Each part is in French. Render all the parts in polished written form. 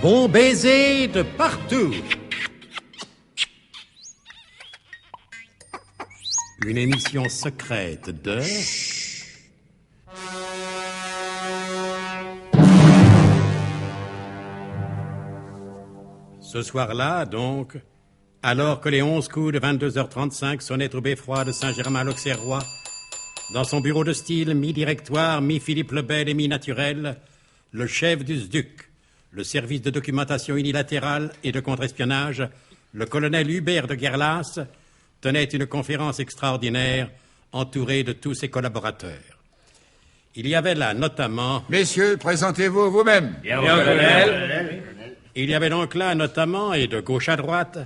Bon baiser de partout. Une émission secrète de... Ce soir-là, donc, alors que les 11 coups de 22h35 sonnaient au beffroi de Saint-Germain-l'Auxerrois, dans son bureau de style mi-directoire, mi-Philippe le Bel et mi-naturel, le chef du SDUC, le service de documentation unilatérale et de contre-espionnage, le colonel Hubert de Guerlas, tenait une conférence extraordinaire entouré de tous ses collaborateurs. Il y avait là notamment... Messieurs, présentez-vous vous-même. Bien, colonel. Il y avait donc là notamment, et de gauche à droite,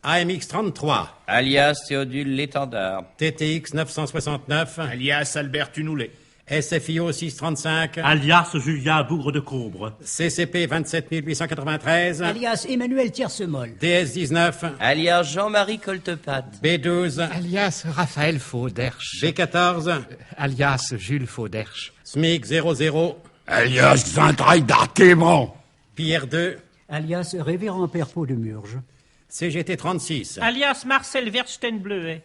AMX 33, Alias Théodule l'Étendard. TTX 969, Alias Albert Tunoulet. SFIO 635, Alias Julien Bougre de Combre. CCP 27893, Alias Emmanuel Tiersemol. DS 19, Alias Jean-Marie Coltepatte. B12, Alias Raphaël Fauderche. B14, Alias Jules Fauderche. SMIC 00, Alias Zintraille d'Artémon. Pierre 2, Alias Révérend Père Pau de Murge. CGT 36, Alias Marcel Versteinbleuet.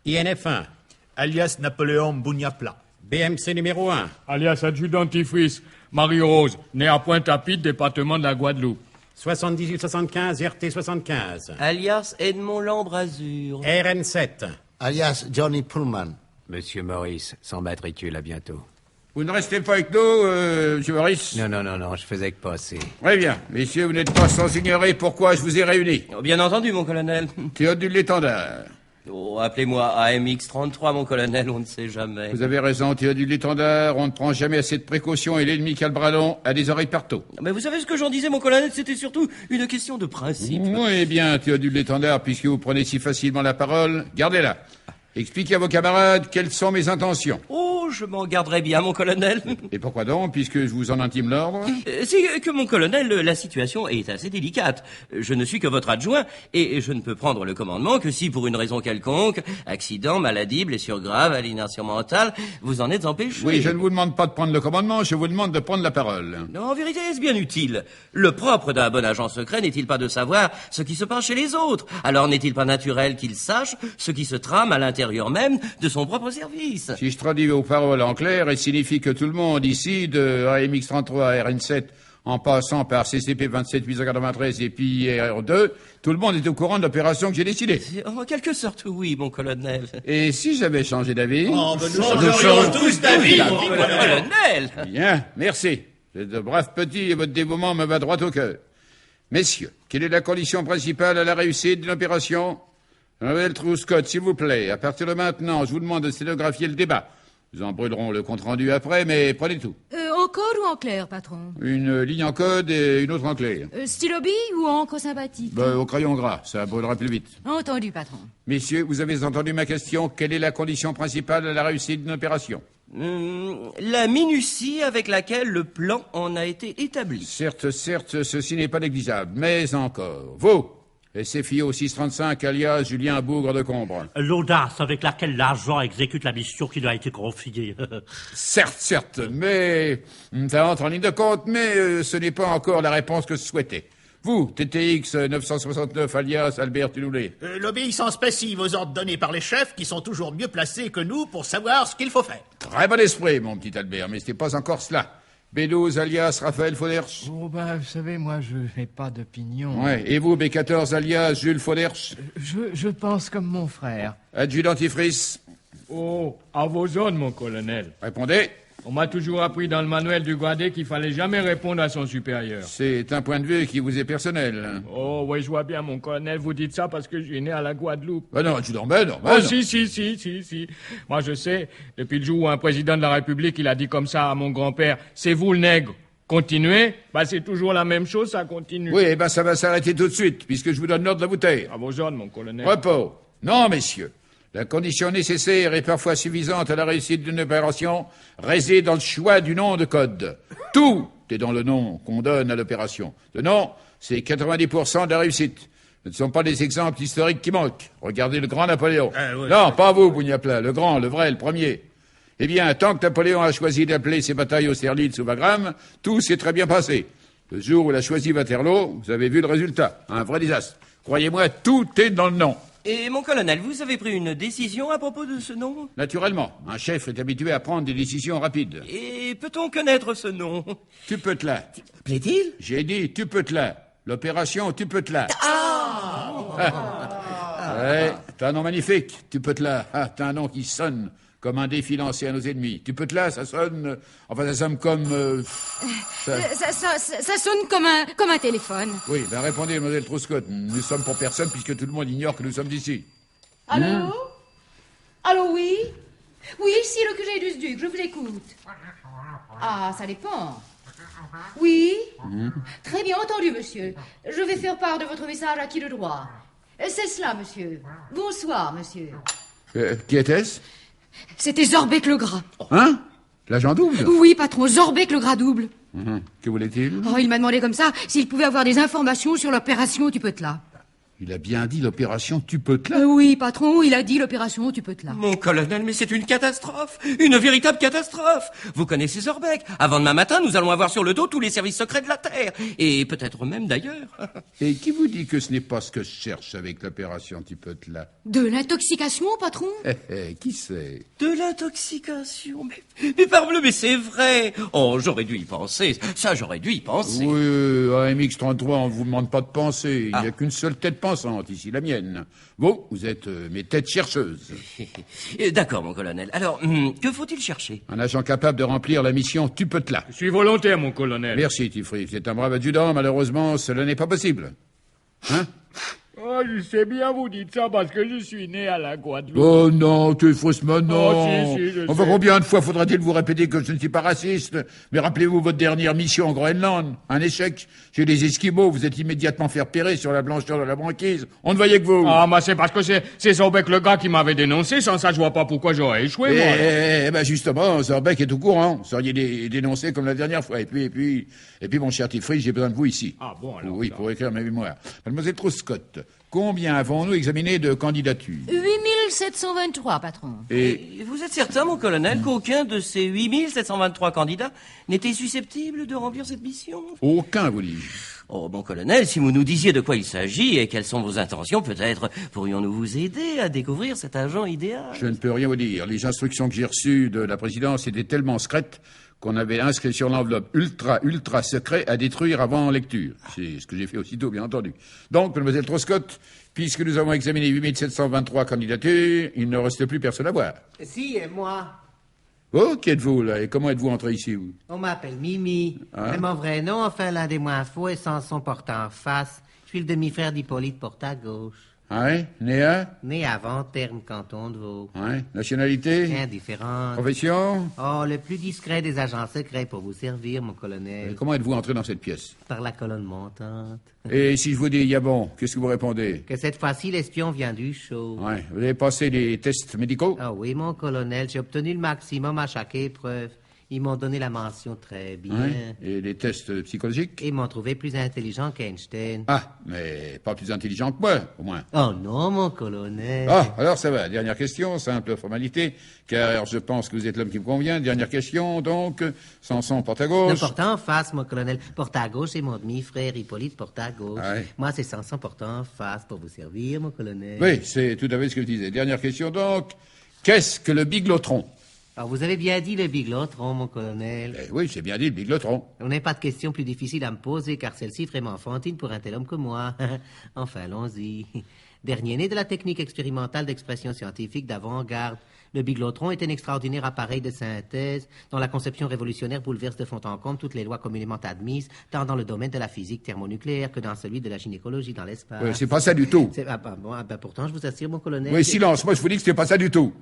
INF 1, Alias Napoléon Bougnapla. BMC numéro 1, Alias adjudant dentifrice, Marie-Rose, née à Pointe-à-Pitre, département de la Guadeloupe. 7875, RT 75, Alias Edmond Lambrasure. RN7, Alias Johnny Pullman. Monsieur Maurice, sans matricule, à bientôt. Vous ne restez pas avec nous, monsieur Maurice? Non, je faisais que passer. Très bien. Messieurs, vous n'êtes pas sans ignorer pourquoi je vous ai réunis. Oh, bien entendu, mon colonel. Théodule l'Étendard. Oh, appelez-moi AMX 33, mon colonel, on ne sait jamais. Vous avez raison, Théodule l'Étendard. On ne prend jamais assez de précautions et l'ennemi qui a le bras long a des oreilles partout. Mais vous savez ce que j'en disais, mon colonel, c'était surtout une question de principe. Oui, bien, Théodule l'Étendard, puisque vous prenez si facilement la parole, gardez-la. Expliquez à vos camarades quelles sont mes intentions. Oh, je m'en garderai bien, mon colonel. Et pourquoi donc, puisque je vous en intime l'ordre? C'est que, mon colonel, la situation est assez délicate. Je ne suis que votre adjoint, et je ne peux prendre le commandement que si, pour une raison quelconque, accident, maladie, blessure grave, aliénation mentale, vous en êtes empêché. Oui, je ne vous demande pas de prendre le commandement, je vous demande de prendre la parole. Non, en vérité, est-ce bien utile? Le propre d'un bon agent secret n'est-il pas de savoir ce qui se passe chez les autres? Alors n'est-il pas naturel qu'il sache ce qui se trame à l'intérieur même de son propre service? Si je traduis vos paroles en clair, il signifie que tout le monde ici, de AMX 33 à RN7, en passant par CCP 27893 et puis R2, tout le monde est au courant de l'opération que j'ai décidée. En quelque sorte, oui, mon colonel. Et si j'avais changé d'avis? Oh, ben nous changerions tous d'avis, mon colonel. Bien, merci. Vous êtes de braves petits et votre dévouement me va droit au cœur. Messieurs, quelle est la condition principale à la réussite d'une opération? Noël Trouscott, s'il vous plaît, à partir de maintenant, je vous demande de sténographier le débat. Nous en brûlerons le compte-rendu après, mais prenez tout. En code ou en clair, patron? Une ligne en code et une autre en clair. Stylo bille ou encre sympathique? Au crayon gras, ça brûlera plus vite. Entendu, patron. Messieurs, vous avez entendu ma question. Quelle est la condition principale à la réussite d'une opération? La minutie avec laquelle le plan en a été établi. Certes, ceci n'est pas négligeable, mais encore. Vous, SFIO 635, alias Julien Bougre de Combre. L'audace avec laquelle l'agent exécute la mission qui lui a été confiée. Certes, mais ça entre en ligne de compte, mais ce n'est pas encore la réponse que je souhaitais. Vous, TTX 969, alias Albert Tunoulet. L'obéissance passive aux ordres donnés par les chefs qui sont toujours mieux placés que nous pour savoir ce qu'il faut faire. Très bon esprit, mon petit Albert, mais ce n'est pas encore cela. B12, alias Raphaël Fauderche. Oh, vous savez, moi, je n'ai pas d'opinion. Ouais. Et vous, B14, alias Jules Fauderche? Je pense comme mon frère. Adjudant dentifrice. Oh, à vos ordres, mon colonel. Répondez. On m'a toujours appris dans le manuel du gradé qu'il fallait jamais répondre à son supérieur. C'est un point de vue qui vous est personnel. Oh, oui, je vois bien, mon colonel, vous dites ça parce que je suis né à la Guadeloupe. Non, adjudant, non. Oh, si. Moi, je sais, depuis le jour où un président de la République, il a dit comme ça à mon grand-père, c'est vous le nègre. Continuez, c'est toujours la même chose, ça continue. Oui, ça va s'arrêter tout de suite, puisque je vous donne l'ordre de la bouteille. À vos ordres, mon colonel. Repos. Non, messieurs. La condition nécessaire et parfois suffisante à la réussite d'une opération réside dans le choix du nom de code. Tout est dans le nom qu'on donne à l'opération. Le nom, c'est 90% de la réussite. Ce ne sont pas des exemples historiques qui manquent. Regardez le grand Napoléon. Non, pas vous, Bougnapla, le grand, le vrai, le premier. Eh bien, tant que Napoléon a choisi d'appeler ses batailles Austerlitz ou Wagram, tout s'est très bien passé. Le jour où il a choisi Waterloo, vous avez vu le résultat. Un vrai désastre. Croyez-moi, tout est dans le nom. Et mon colonel, vous avez pris une décision à propos de ce nom? Naturellement, un chef est habitué à prendre des décisions rapides. Et peut-on connaître ce nom? Tupetla. Plaît-il? J'ai dit Tupetla. L'opération Tupetla. Ouais, t'as un nom magnifique, Tupetla. Ah, t'as un nom qui sonne comme un défi lancé à nos ennemis. Tupetla, ça sonne... ça sonne comme... Ça sonne comme un téléphone. Oui, ben répondez, mademoiselle Truscott. Nous sommes pour personne puisque tout le monde ignore que nous sommes d'ici. Allô? Allô, oui? Oui, ici le curé d'Usduc, je vous écoute. Ah, ça dépend. Oui? Très bien entendu, monsieur. Je vais faire part de votre message à qui de droit. C'est cela, monsieur. Bonsoir, monsieur. Qui était-ce? C'était Zorbec le Gras. Hein? L'agent double? Oui, patron, Zorbec le Gras double. Que voulait-il? Oh, il m'a demandé comme ça s'il pouvait avoir des informations sur l'opération Tupetla. Il a bien dit l'opération Tupetla? Oui, patron, il a dit l'opération Tupetla. Mon colonel, mais c'est une catastrophe. Une véritable catastrophe. Vous connaissez Zorbec. Avant demain matin, nous allons avoir sur le dos tous les services secrets de la Terre. Et peut-être même d'ailleurs. Et qui vous dit que ce n'est pas ce que je cherche avec l'opération Tupetla? De l'intoxication, patron? Qui sait? De l'intoxication. Mais parbleu, mais c'est vrai. Oh, j'aurais dû y penser. Ça, j'aurais dû y penser. Oui, à MX33, on vous demande pas de penser. Il n'y a qu'une seule tête pensante ici, la mienne. Vous êtes mes têtes chercheuses. D'accord, mon colonel. Alors, que faut-il chercher? Un agent capable de remplir la mission Tupetla. Je suis volontaire, mon colonel. Merci, Tifri. Vous êtes un brave adjudant. Malheureusement, cela n'est pas possible. Hein? Oh, je sais bien, vous dites ça parce que je suis né à la Guadeloupe. Oh non, tu es faussement non. Oh, si, je Enfin, sais. combien de fois faudra-t-il vous répéter que je ne suis pas raciste? Mais rappelez-vous votre dernière mission en Groenland. Un échec. Chez les Esquimaux, vous êtes immédiatement fait repérer sur la blancheur de la banquise. On ne voyait que vous. Ah, mais c'est parce que c'est Zorbec le gars qui m'avait dénoncé. Sans ça, je vois pas pourquoi j'aurais échoué, moi. Ben justement, Zorbec est au courant. Vous seriez dénoncé comme la dernière fois. Et puis, mon cher Tifri, j'ai besoin de vous ici. Ah bon, alors. Oui, pour écrire ma mémoire. Mademoiselle Truscott, combien avons-nous examiné de candidatures? 8723, patron. Et vous êtes certain, mon colonel, qu'aucun de ces 8723 candidats n'était susceptible de remplir cette mission? Aucun, vous dis-je. Oh, mon colonel, si vous nous disiez de quoi il s'agit et quelles sont vos intentions, peut-être pourrions-nous vous aider à découvrir cet agent idéal. Je ne peux rien vous dire. Les instructions que j'ai reçues de la présidence étaient tellement secrètes qu'on avait inscrit sur l'enveloppe ultra secret à détruire avant lecture. C'est ce que j'ai fait aussitôt, bien entendu. Donc, mademoiselle Truscott, puisque nous avons examiné 8723 candidatures, il ne reste plus personne à voir. Si, et moi. Oh, qui êtes-vous, là? Et comment êtes-vous entré ici, vous? On m'appelle Mimi. Hein? Mais mon vrai nom, enfin l'un des moins faux et Samson Porta en face. Je suis le demi-frère d'Hippolyte Porta à gauche. Ouais, né à? Né avant terme canton de Vaud. Ouais, nationalité? Indifférente. Profession? Oh, le plus discret des agents secrets pour vous servir, mon colonel. Et comment êtes-vous entré dans cette pièce? Par la colonne montante. Et si je vous dis Yabon, qu'est-ce que vous répondez? Que cette fois-ci, l'espion vient du show. Ouais, vous avez passé les tests médicaux? Ah oui, mon colonel, j'ai obtenu le maximum à chaque épreuve. Ils m'ont donné la mention très bien. Ouais. Et les tests psychologiques? Ils m'ont trouvé plus intelligent qu'Einstein. Ah, mais pas plus intelligent que moi, au moins. Oh non, mon colonel. Ah, alors ça va. Dernière question, simple formalité, car je pense que vous êtes l'homme qui me convient. Dernière question, donc, Samson porte à Ne gauche. porte en face, mon colonel. Porte à gauche, c'est mon demi-frère Hippolyte porte à gauche. Ouais. Moi, c'est Samson porte en face pour vous servir, mon colonel. Oui, c'est tout à fait ce que je disais. Dernière question, donc, qu'est-ce que le biglotron? Alors, vous avez bien dit le biglotron, mon colonel. Oui, j'ai bien dit le biglotron. On n'a pas de question plus difficile à me poser, car celle-ci est vraiment enfantine pour un tel homme que moi. Enfin, allons-y. Dernier né de la technique expérimentale d'expression scientifique d'avant-garde, le biglotron est un extraordinaire appareil de synthèse dont la conception révolutionnaire bouleverse de fond en comble toutes les lois communément admises, tant dans le domaine de la physique thermonucléaire que dans celui de la gynécologie dans l'espace. Oui, c'est pas ça du tout. Pourtant, je vous assure, mon colonel... Oui, silence, moi je vous dis que c'était pas ça du tout.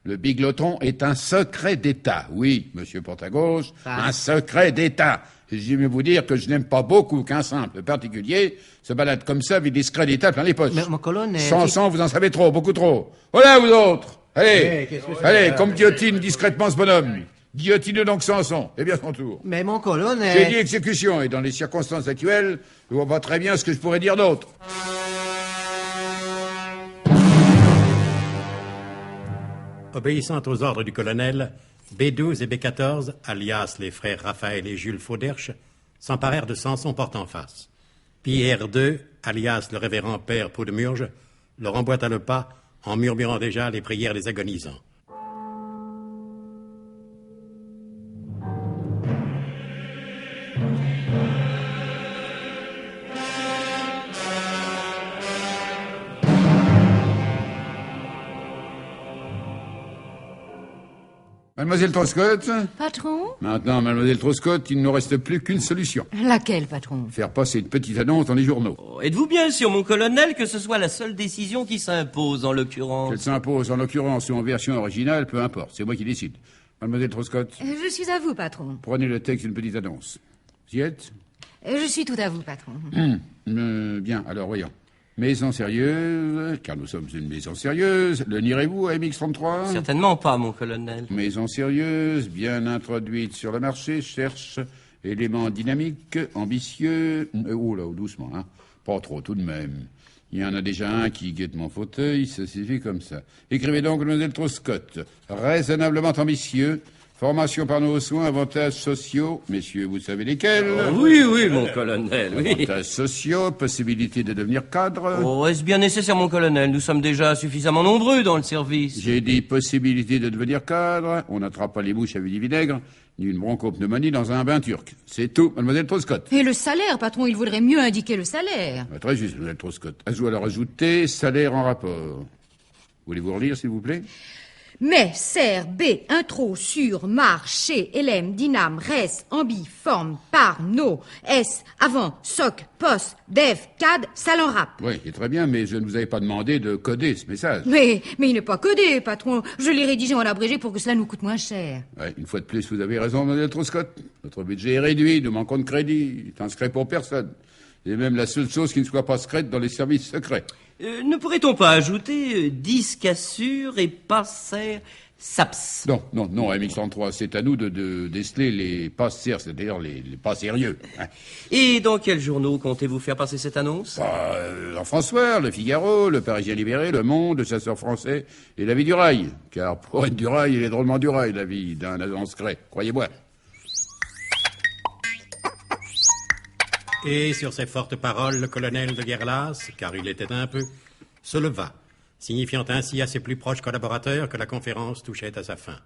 Le biglotron est un secret d'État. Oui, monsieur Porte-à-Gauche, un secret d'État. Je vais vous dire que je n'aime pas beaucoup qu'un simple particulier se balade comme ça avec des secrets d'État plein les poches. Mais, mon colonel... Sans, vous en savez trop, beaucoup trop. Voilà, vous autres. Allez, allez, comme guillotine discrètement ce bonhomme. Guillotine donc Samson. Eh bien, son tour. Mais mon colonel... J'ai dit exécution, et dans les circonstances actuelles, je vois pas très bien ce que je pourrais dire d'autre. Obéissant aux ordres du colonel, B12 et B14, alias les frères Raphaël et Jules Fauderche, s'emparèrent de Samson porte-en-face. Pierre II, alias le révérend père Paudemurge, leur emboîta le pas en murmurant déjà les prières des agonisants. Mademoiselle Troscott? Patron? Maintenant, mademoiselle Troscott, il ne nous reste plus qu'une solution. Laquelle, patron? Faire passer une petite annonce dans les journaux. Oh, êtes-vous bien sûr, mon colonel, que ce soit la seule décision qui s'impose en l'occurrence? Qu'elle s'impose en l'occurrence ou en version originale, peu importe, c'est moi qui décide. Mademoiselle Troscott? Je suis à vous, patron. Prenez le texte d'une petite annonce. Vous y êtes? Je suis tout à vous, patron. Bien, alors voyons. Maison sérieuse, car nous sommes une maison sérieuse. Le nierez-vous à MX33? Certainement pas, mon colonel. Maison sérieuse, bien introduite sur le marché, cherche éléments dynamiques, ambitieux. Oh là, doucement, hein. Pas trop tout de même. Il y en a déjà un qui guette mon fauteuil, ça suffit comme ça. Écrivez donc, mademoiselle Troscott. Raisonnablement ambitieux. Formation par nos soins, avantages sociaux. Messieurs, vous savez lesquels? Oui, mon colonel, oui. Avantages sociaux, possibilité de devenir cadre. Oh, est-ce bien nécessaire, mon colonel? Nous sommes déjà suffisamment nombreux dans le service. J'ai dit possibilité de devenir cadre. On n'attrape pas les mouches avec du vinaigre, ni une bronchopneumonie dans un bain turc. C'est tout, mademoiselle Troscott. Et le salaire, patron, il vaudrait mieux indiquer le salaire. Très juste, mademoiselle Troscott. Alors ajouter salaire en rapport. Voulez-vous relire, s'il vous plaît? Mais, serre, B, intro, sur, marché, LM, dyname, res, ambi, forme, par, no, S, avant, soc, poste, dev, cad, salon rap. Oui, c'est très bien, mais je ne vous avais pas demandé de coder ce message. Mais il n'est pas codé, patron. Je l'ai rédigé en abrégé pour que cela nous coûte moins cher. Ouais, une fois de plus, vous avez raison, mademoiselle Troscott. Notre budget est réduit, nous manquons de crédit. Il est inscrit pour personne. C'est même la seule chose qui ne soit pas secrète dans les services secrets. Ne pourrait-on pas ajouter disque assure et passer SAPS? Non, à MX33, c'est à nous de déceler les pas sérieux, c'est-à-dire les pas sérieux. Hein. Et dans quels journaux comptez-vous faire passer cette annonce? Jean-François, Le Figaro, Le Parisien Libéré, Le Monde, Le Chasseur Français et La Vie du Rail. Car pour être du rail, il est drôlement du rail, la vie d'un agent secret, croyez-moi. Et sur ces fortes paroles, le colonel de Guerlas, car il était un peu, se leva, signifiant ainsi à ses plus proches collaborateurs que la conférence touchait à sa fin.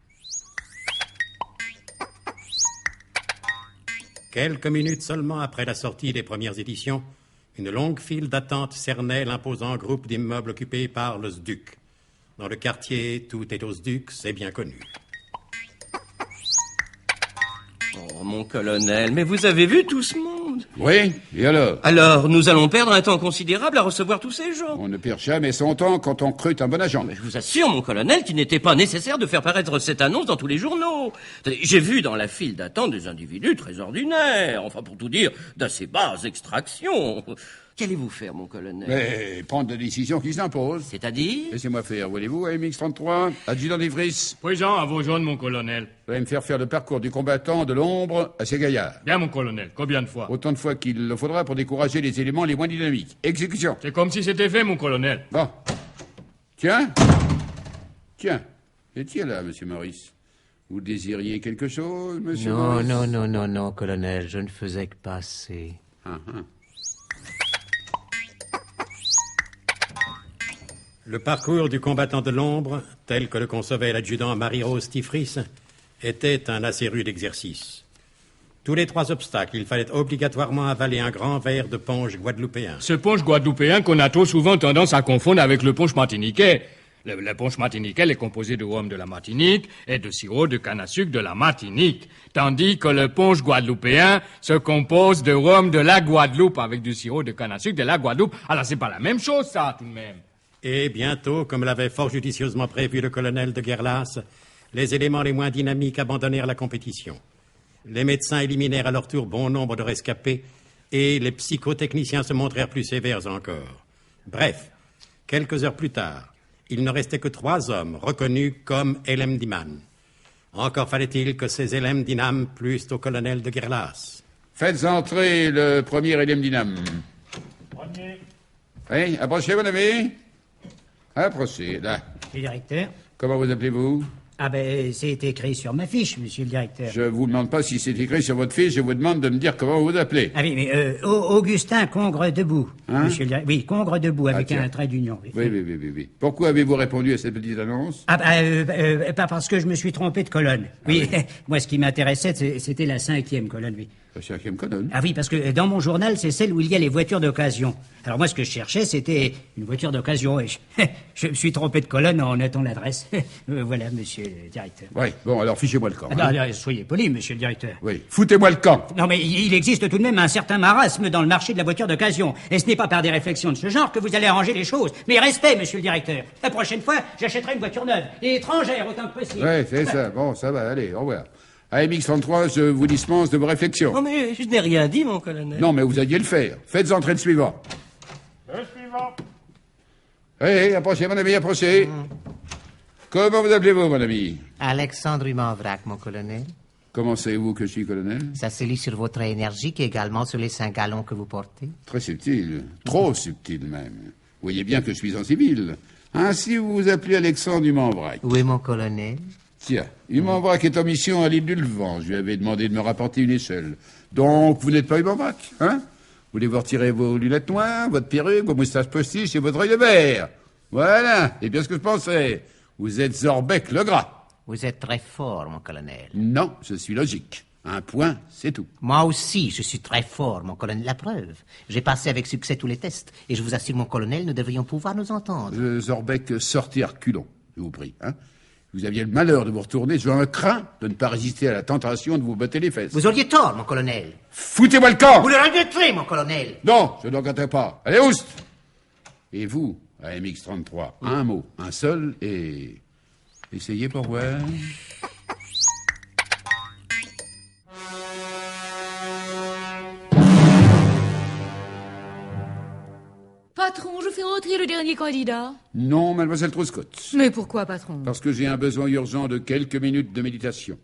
Quelques minutes seulement après la sortie des premières éditions, une longue file d'attente cernait l'imposant groupe d'immeubles occupés par le SDUC. Dans le quartier, tout est au SDUC, c'est bien connu. Oh, mon colonel, mais vous avez vu tout ce monde? Oui, et alors? Alors, nous allons perdre un temps considérable à recevoir tous ces gens. On ne perd jamais son temps quand on recrute un bon agent. Mais je vous assure, mon colonel, qu'il n'était pas nécessaire de faire paraître cette annonce dans tous les journaux. J'ai vu dans la file d'attente des individus très ordinaires, enfin pour tout dire, d'assez basse extraction. Qu'allez-vous faire, mon colonel? Mais prendre des décisions qui s'imposent. C'est-à-dire? Laissez-moi faire, voulez-vous, à MX33, adjudant d'Ivry. Présent à vos ordres, mon colonel. Vous allez me faire le parcours du combattant de l'ombre à ces gaillards. Bien, mon colonel. Combien de fois? Autant de fois qu'il le faudra pour décourager les éléments les moins dynamiques. Exécution. C'est comme si c'était fait, mon colonel. Bon. Tiens. Et tiens là, monsieur Maurice. Vous désiriez quelque chose, monsieur Maurice? Non, colonel. Je ne faisais que passer. Le parcours du combattant de l'ombre, tel que le concevait l'adjudant Marie-Rose Tifris, était un assez rude exercice. Tous les 3 obstacles, il fallait obligatoirement avaler un grand verre de punch guadeloupéen. Ce punch guadeloupéen qu'on a trop souvent tendance à confondre avec le punch martiniquais. Le punch martiniquais est composé de rhum de la Martinique et de sirop de canne à sucre de la Martinique, tandis que le punch guadeloupéen se compose de rhum de la Guadeloupe avec du sirop de canne à sucre de la Guadeloupe. Alors c'est pas la même chose, ça, tout de même. Et bientôt, comme l'avait fort judicieusement prévu le colonel de Guerlas, les éléments les moins dynamiques abandonnèrent la compétition. Les médecins éliminèrent à leur tour bon nombre de rescapés et les psychotechniciens se montrèrent plus sévères encore. Bref, quelques heures plus tard, il ne restait que 3 hommes reconnus comme LM Diman. Encore fallait-il que ces LM Dynam plussent au colonel de Guerlas. Faites entrer le premier LM Dynam. Oui, approchez, mon ami. Approchez, là. Le directeur. Comment vous appelez-vous? Ah ben, c'est écrit sur ma fiche, monsieur le directeur. Je vous demande pas si c'est écrit sur votre fiche, je vous demande de me dire comment vous vous appelez. Ah oui, mais Augustin Congre Debout, Hein? monsieur le directeur. Oui, Congre Debout, avec tiens. un trait d'union. Oui. Oui. Pourquoi avez-vous répondu à cette petite annonce? Ah pas parce que je me suis trompé de colonne. Oui, moi ce qui m'intéressait, c'était la 5e colonne, oui. La 5e colonne? Ah oui, parce que dans mon journal, c'est celle où il y a les voitures d'occasion. Alors moi, ce que je cherchais, c'était une voiture d'occasion. Et je me suis trompé de colonne en notant l'adresse. Voilà, monsieur le directeur. Oui, bon, alors fichez-moi le camp. Ah, non, soyez poli, monsieur le directeur. Oui, foutez-moi le camp. Non, mais il existe tout de même un certain marasme dans le marché de la voiture d'occasion. Et ce n'est pas par des réflexions de ce genre que vous allez arranger les choses. Mais respect, monsieur le directeur. La prochaine fois, j'achèterai une voiture neuve et étrangère autant que possible. Oui, c'est ça. Bon, ça va, allez, au revoir. À MX33, je vous dispense de vos réflexions. Non, mais je n'ai rien dit, mon colonel. Non, mais vous alliez le faire. Faites entrer le suivant. Le suivant. Oui, approchez, mon ami, approchez. Comment vous appelez-vous, mon ami? Alexandre Humanvrac, mon colonel. Comment savez-vous que je suis colonel? Ça se lit sur votre énergie et également sur les 5 gallons que vous portez. Très subtil. Trop subtil, même. Vous voyez bien que je suis en civil. Ainsi, vous vous appelez Alexandre Humanvrac. Oui, mon colonel. Tiens, Humanvrac est en mission à l'île du Levant. Je lui avais demandé de me rapporter une échelle. Donc, vous n'êtes pas Humanvrac, hein? Voulez-vous retirer vos lunettes noires, votre perruque, vos moustaches postiches et votre œil de verre? Voilà, c'est bien ce que je pensais. Vous êtes Zorbec le Gras. Vous êtes très fort, mon colonel. Non, je suis logique. Un point, c'est tout. Moi aussi, je suis très fort, mon colonel. La preuve. J'ai passé avec succès tous les tests. Et je vous assure, mon colonel, nous devrions pouvoir nous entendre. Zorbec, sortez à reculons, je vous prie, hein? Vous aviez le malheur de vous retourner, je crains de ne pas résister à la tentation de vous botter les fesses. Vous auriez tort, mon colonel. Foutez-moi le camp! Vous le regretterez, mon colonel. Non, je ne regretterai pas. Allez, oust! Et vous, à MX33, un mot, un seul, et... Essayez pour voir. Patron, je fais entrer le dernier candidat. Non, mademoiselle Truscott. Mais pourquoi, patron? Parce que j'ai un besoin urgent de quelques minutes de méditation.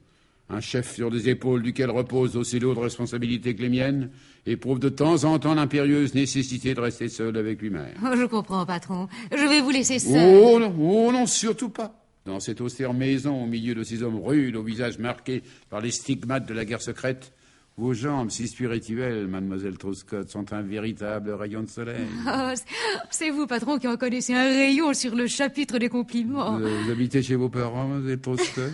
Un chef sur des épaules duquel reposent aussi lourdes responsabilités que les miennes éprouve de temps en temps l'impérieuse nécessité de rester seul avec lui-même. Oh, je comprends, patron. Je vais vous laisser seul. Oh non, surtout pas. Dans cette austère maison, au milieu de ces hommes rudes, au visage marqué par les stigmates de la guerre secrète, vos jambes si spirituelles, mademoiselle Truscott, sont un véritable rayon de soleil. Oh, c'est vous, patron, qui en connaissez un rayon sur le chapitre des compliments. Vous habitez chez vos parents, mademoiselle Truscott?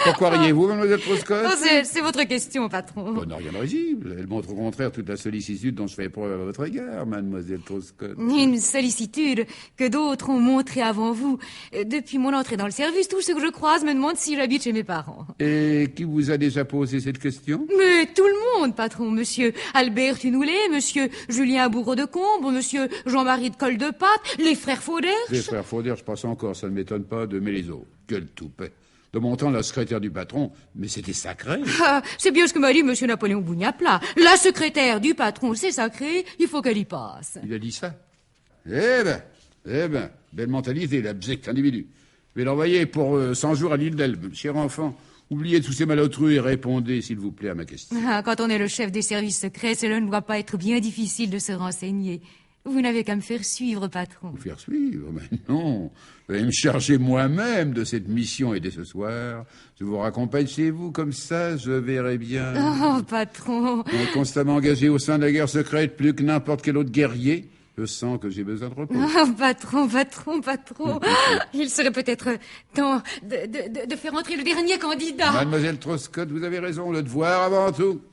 Pourquoi riez-vous, mademoiselle Truscott? Oh, c'est votre question, patron. Bon, non, rien de risible. Elle montre au contraire toute la sollicitude dont je fais preuve à votre égard, mademoiselle Truscott. Une sollicitude que d'autres ont montrée avant vous. Depuis mon entrée dans le service, tous ceux que je croise me demandent si j'habite chez mes parents. Et qui vous a déjà posé cette question? Mais tout le monde, patron. Monsieur Albert Tunoulet, monsieur Julien Bourreau de Combe, monsieur Jean-Marie de Col-de-Pâte, les frères Fauderche. Les frères Fauderche, je passe encore, ça ne m'étonne pas de mêler les autres. Quel toupet. De mon temps, la secrétaire du patron, mais c'était sacré. Ah, c'est bien ce que m'a dit monsieur Napoléon Bougnapla. La secrétaire du patron, c'est sacré, il faut qu'elle y passe. Il a dit ça? Eh ben, belle mentalité, l'abject individu. Je vais l'envoyer pour 100 jours à l'île d'Elbe. Cher enfant, oubliez tous ces malotrus et répondez, s'il vous plaît, à ma question. Ah, quand on est le chef des services secrets, cela ne doit pas être bien difficile de se renseigner. Vous n'avez qu'à me faire suivre, patron. Vous faire suivre? Mais non. Je vais me charger moi-même de cette mission et dès ce soir, je vous raccompagne chez vous, comme ça, je verrai bien. Oh, patron. Constamment engagé au sein de la guerre secrète, plus que n'importe quel autre guerrier, je sens que j'ai besoin de repos. Oh, patron. Il serait peut-être temps de faire entrer le dernier candidat. Mademoiselle Truscott, vous avez raison, le devoir avant tout.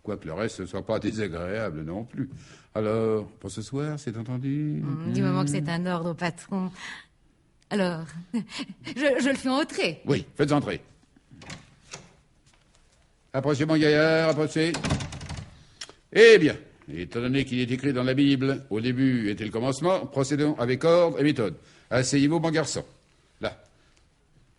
Quoique le reste ne soit pas désagréable non plus. Alors, pour ce soir, c'est entendu? Du moment que c'est un ordre, patron. Alors, je le fais entrer. Oui, faites entrer. Approchez, mon gaillard, approchez. Eh bien, étant donné qu'il est écrit dans la Bible, au début était le commencement, procédons avec ordre et méthode. Asseyez-vous, mon garçon. Là.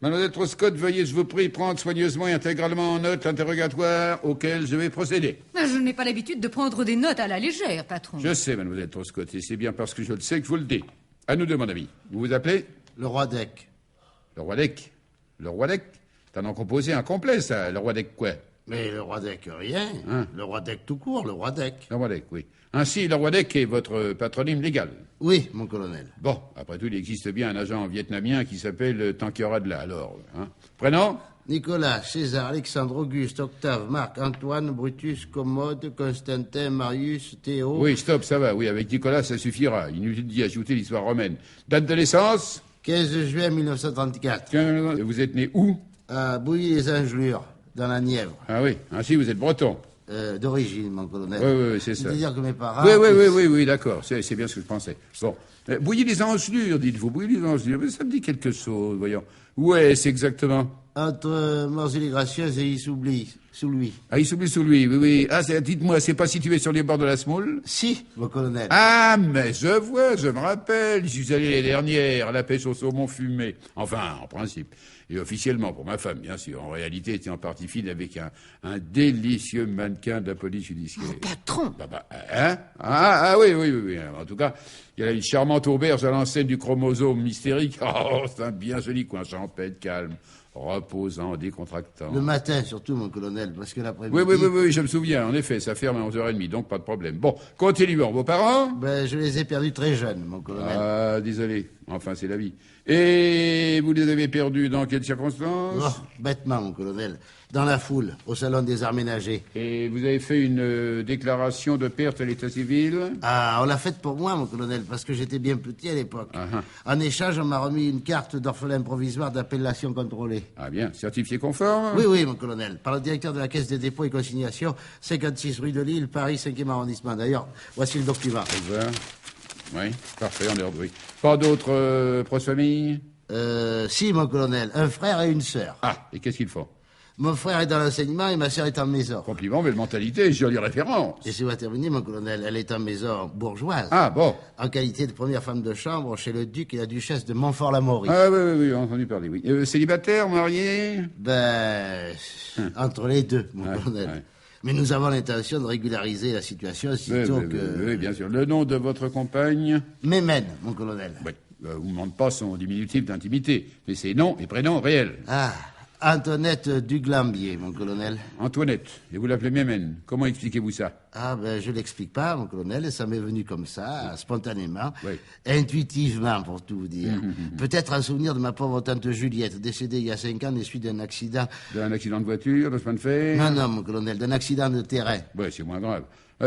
Mademoiselle Truscott, veuillez, je vous prie, prendre soigneusement et intégralement en note l'interrogatoire auquel je vais procéder. Je n'ai pas l'habitude de prendre des notes à la légère, patron. Je sais, mademoiselle Truscott, et c'est bien parce que je le sais que je vous le dis. À nous deux, mon ami. Vous vous appelez? Le roi d'Ec. Le roi d'Ec? Le roi d'Ec? C'est un nom composé incomplet, ça. Le roi d'Ec quoi? Mais le roi d'Ec, rien. Hein? Le roi d'Ec tout court, le roi d'Ec. Le roi d'Ec, oui. Ainsi, le roi d'Ec est votre patronyme légal. Oui, mon colonel. Bon, après tout, il existe bien un agent vietnamien qui s'appelle Tanqueray de là, alors. Hein? Prénom? Nicolas, César, Alexandre, Auguste, Octave, Marc, Antoine, Brutus, Commode, Constantin, Marius, Théo... Oui, stop, ça va. Oui, avec Nicolas, ça suffira. Inutile d'y ajouter l'histoire romaine. Date de naissance? 15 juin 1934. Vous êtes né où? À Bouilly-les-Angelures, dans la Nièvre. Ah oui, ainsi vous êtes breton. D'origine, mon colonel. Oui, c'est ça. C'est-à-dire que mes parents... Oui, d'accord. C'est bien ce que je pensais. Bon. Bouilly-les-Angelures, dites-vous. Bouilly-les-Angelures. Mais ça me dit quelque chose, voyons. Où est-ce exactement? Entre Morzine-les-Gracieuses et Issoubli, sous lui. Ah, Issoubli sous lui, oui. Ah, dites-moi, c'est pas situé sur les bords de la Smoule? Si, mon colonel. Ah, mais je vois, je me rappelle. J'y suis allé les dernières à la pêche au saumon fumé. Enfin, en principe. Et officiellement, pour ma femme, bien sûr. En réalité, était en partie fine avec un délicieux mannequin de la police judiciaire. Oh, patron! Hein? Oui. En tout cas, il y a une charmante auberge à l'enseigne du chromosome mystérique. Oh, c'est un bien joli coin champêtre, calme, reposant, décontractant. Le matin, surtout, mon colonel, parce que l'après-midi... Oui, je me souviens. En effet, ça ferme à 11h30, donc pas de problème. Bon, continuons. Vos parents? Je les ai perdus très jeunes, mon colonel. Ah, désolé. Enfin, c'est la vie. Et vous les avez perdus dans quelles circonstances? Oh, bêtement, mon colonel. Dans la foule, au salon des arts ménagers. Et vous avez fait une déclaration de perte à l'état civil? Ah, on l'a faite pour moi, mon colonel, parce que j'étais bien petit à l'époque. En échange, on m'a remis une carte d'orphelin provisoire d'appellation contrôlée. Ah bien, certifié conforme? Oui, mon colonel. Par le directeur de la Caisse des dépôts et consignations, 56 rue de Lille, Paris, 5e arrondissement. D'ailleurs, voici le document. Oui, parfait, en ordre, oui. Pas d'autres proches familles? Si, mon colonel. Un frère et une sœur. Ah, et qu'est-ce qu'ils font? Mon frère est dans l'enseignement et ma sœur est en maison. Compliment, belle mentalité, jolie référence. Laissez-moi terminer, mon colonel. Elle est en maison bourgeoise. Ah, bon. En qualité de première femme de chambre chez le duc et la duchesse de Montfort-l'Amaury. Ah, oui, entendu parler, oui. Célibataire, marié? Entre les deux, mon colonel. Ouais. Mais nous avons l'intention de régulariser la situation sitôt que... Oui, bien sûr. Le nom de votre compagne? Mémène, mon colonel. Oui. Vous ne demandez pas son diminutif d'intimité, mais c'est nom et prénom réels. Ah, Antoinette Duglambier, mon colonel. Antoinette, et vous l'appelez Mémène. Comment expliquez-vous ça? Ah, je l'explique pas, mon colonel, ça m'est venu comme ça, spontanément, intuitivement, pour tout vous dire. Peut-être un souvenir de ma pauvre tante Juliette, décédée il y a 5 ans des suites d'un accident... D'un accident de voiture, de chemin de fer? Non, mon colonel, d'un accident de terrain. Oui, c'est moins grave.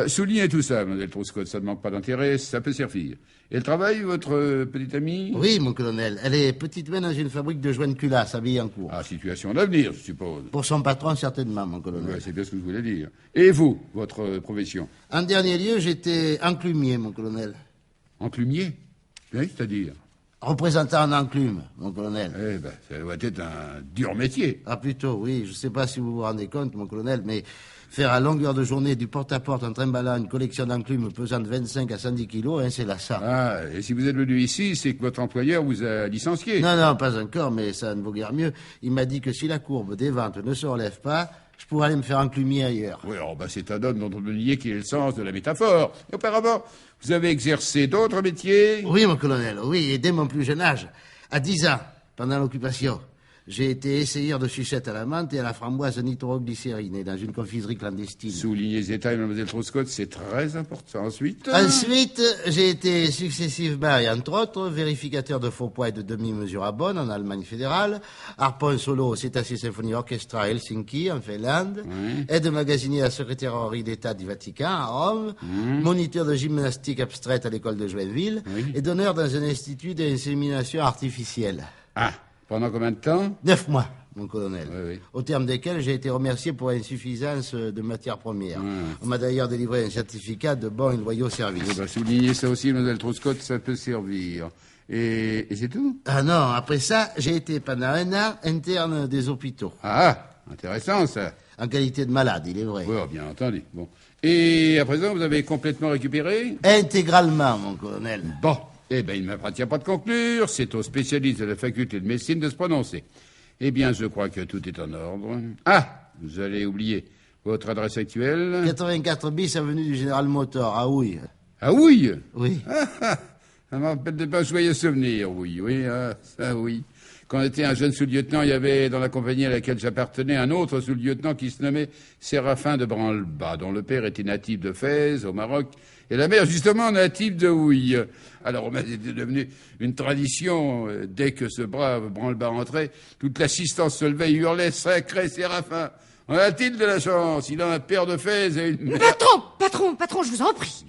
Soulignez tout ça, mademoiselle Troscott, ça ne manque pas d'intérêt, ça peut servir. Elle travaille, votre petite amie? Oui, mon colonel. Elle est petite main dans une fabrique de joints de culasse à Billancourt. Ah, situation d'avenir, je suppose. Pour son patron, certainement, mon colonel. Ouais, c'est bien ce que je voulais dire. Et vous, votre profession? En dernier lieu, j'étais enclumier, mon colonel. Enclumier? Oui, c'est-à-dire? Représentant en enclume, mon colonel. Eh ben, ça doit être un dur métier. Ah, plutôt, oui. Je ne sais pas si vous vous rendez compte, mon colonel, mais faire à longueur de journée du porte-à-porte en trimballant une collection d'enclumes pesant de 25 à 110 kilos, c'est lassant. Ah, et si vous êtes venu ici, c'est que votre employeur vous a licencié? Non, pas encore, mais ça ne vaut guère mieux. Il m'a dit que si la courbe des ventes ne se relève pas, je pourrais aller me faire enclumier ailleurs. Oui, c'est un homme dont on peut nier qu'il est le sens de la métaphore. Et auparavant, vous avez exercé d'autres métiers? Oui, mon colonel, oui, et dès mon plus jeune âge, à 10 ans, pendant l'occupation. J'ai été essayeur de sucette à la menthe et à la framboise nitroglycérine dans une confiserie clandestine. Soulignez les détails, mademoiselle Troscott, c'est très important. Ensuite, j'ai été successivement, et entre autres, vérificateur de faux poids et de demi-mesure à Bonn, en Allemagne fédérale, harpon solo au Cétacé Symphony Orchestra à Helsinki, en Finlande, aide magasinier à la secrétairerie d'État du Vatican, à Rome, moniteur de gymnastique abstraite à l'école de Joinville, et donneur dans un institut d'insémination artificielle. Ah, pendant combien de temps? 9 mois, mon colonel. Oui. Au terme desquels j'ai été remercié pour insuffisance de matières premières. On m'a d'ailleurs délivré un certificat de bons et loyaux services. Soulignez ça aussi, mademoiselle Troscott, ça peut servir. Et c'est tout? Ah non, après ça, j'ai été pendant 1 an interne des hôpitaux. Ah, intéressant ça. En qualité de malade, il est vrai. Oui, bien entendu. Bon. Et à présent, vous avez complètement récupéré? Intégralement, mon colonel. Bon. Eh bien, il ne m'appartient pas de conclure. C'est aux spécialistes de la faculté de médecine de se prononcer. Eh bien, je crois que tout est en ordre. Ah, vous allez oublier votre adresse actuelle. 84 bis, avenue du Général Motor, à Houille. À Houille? Oui. Ça me rappelle de pas joyeux souvenirs, oui, ça oui. Quand j'étais un jeune sous-lieutenant, il y avait dans la compagnie à laquelle j'appartenais un autre sous-lieutenant qui se nommait Séraphin de Branle-Bas, dont le père était natif de Fès, au Maroc, et la mère, justement, native de Houille. Alors, c'était devenu une tradition. Dès que ce brave Branle-Bas rentrait, toute l'assistance se levait et hurlait « Sacré Séraphin ! On a-t-il de la chance? Il a un père de Fès et une mère... » Patron, je vous en prie.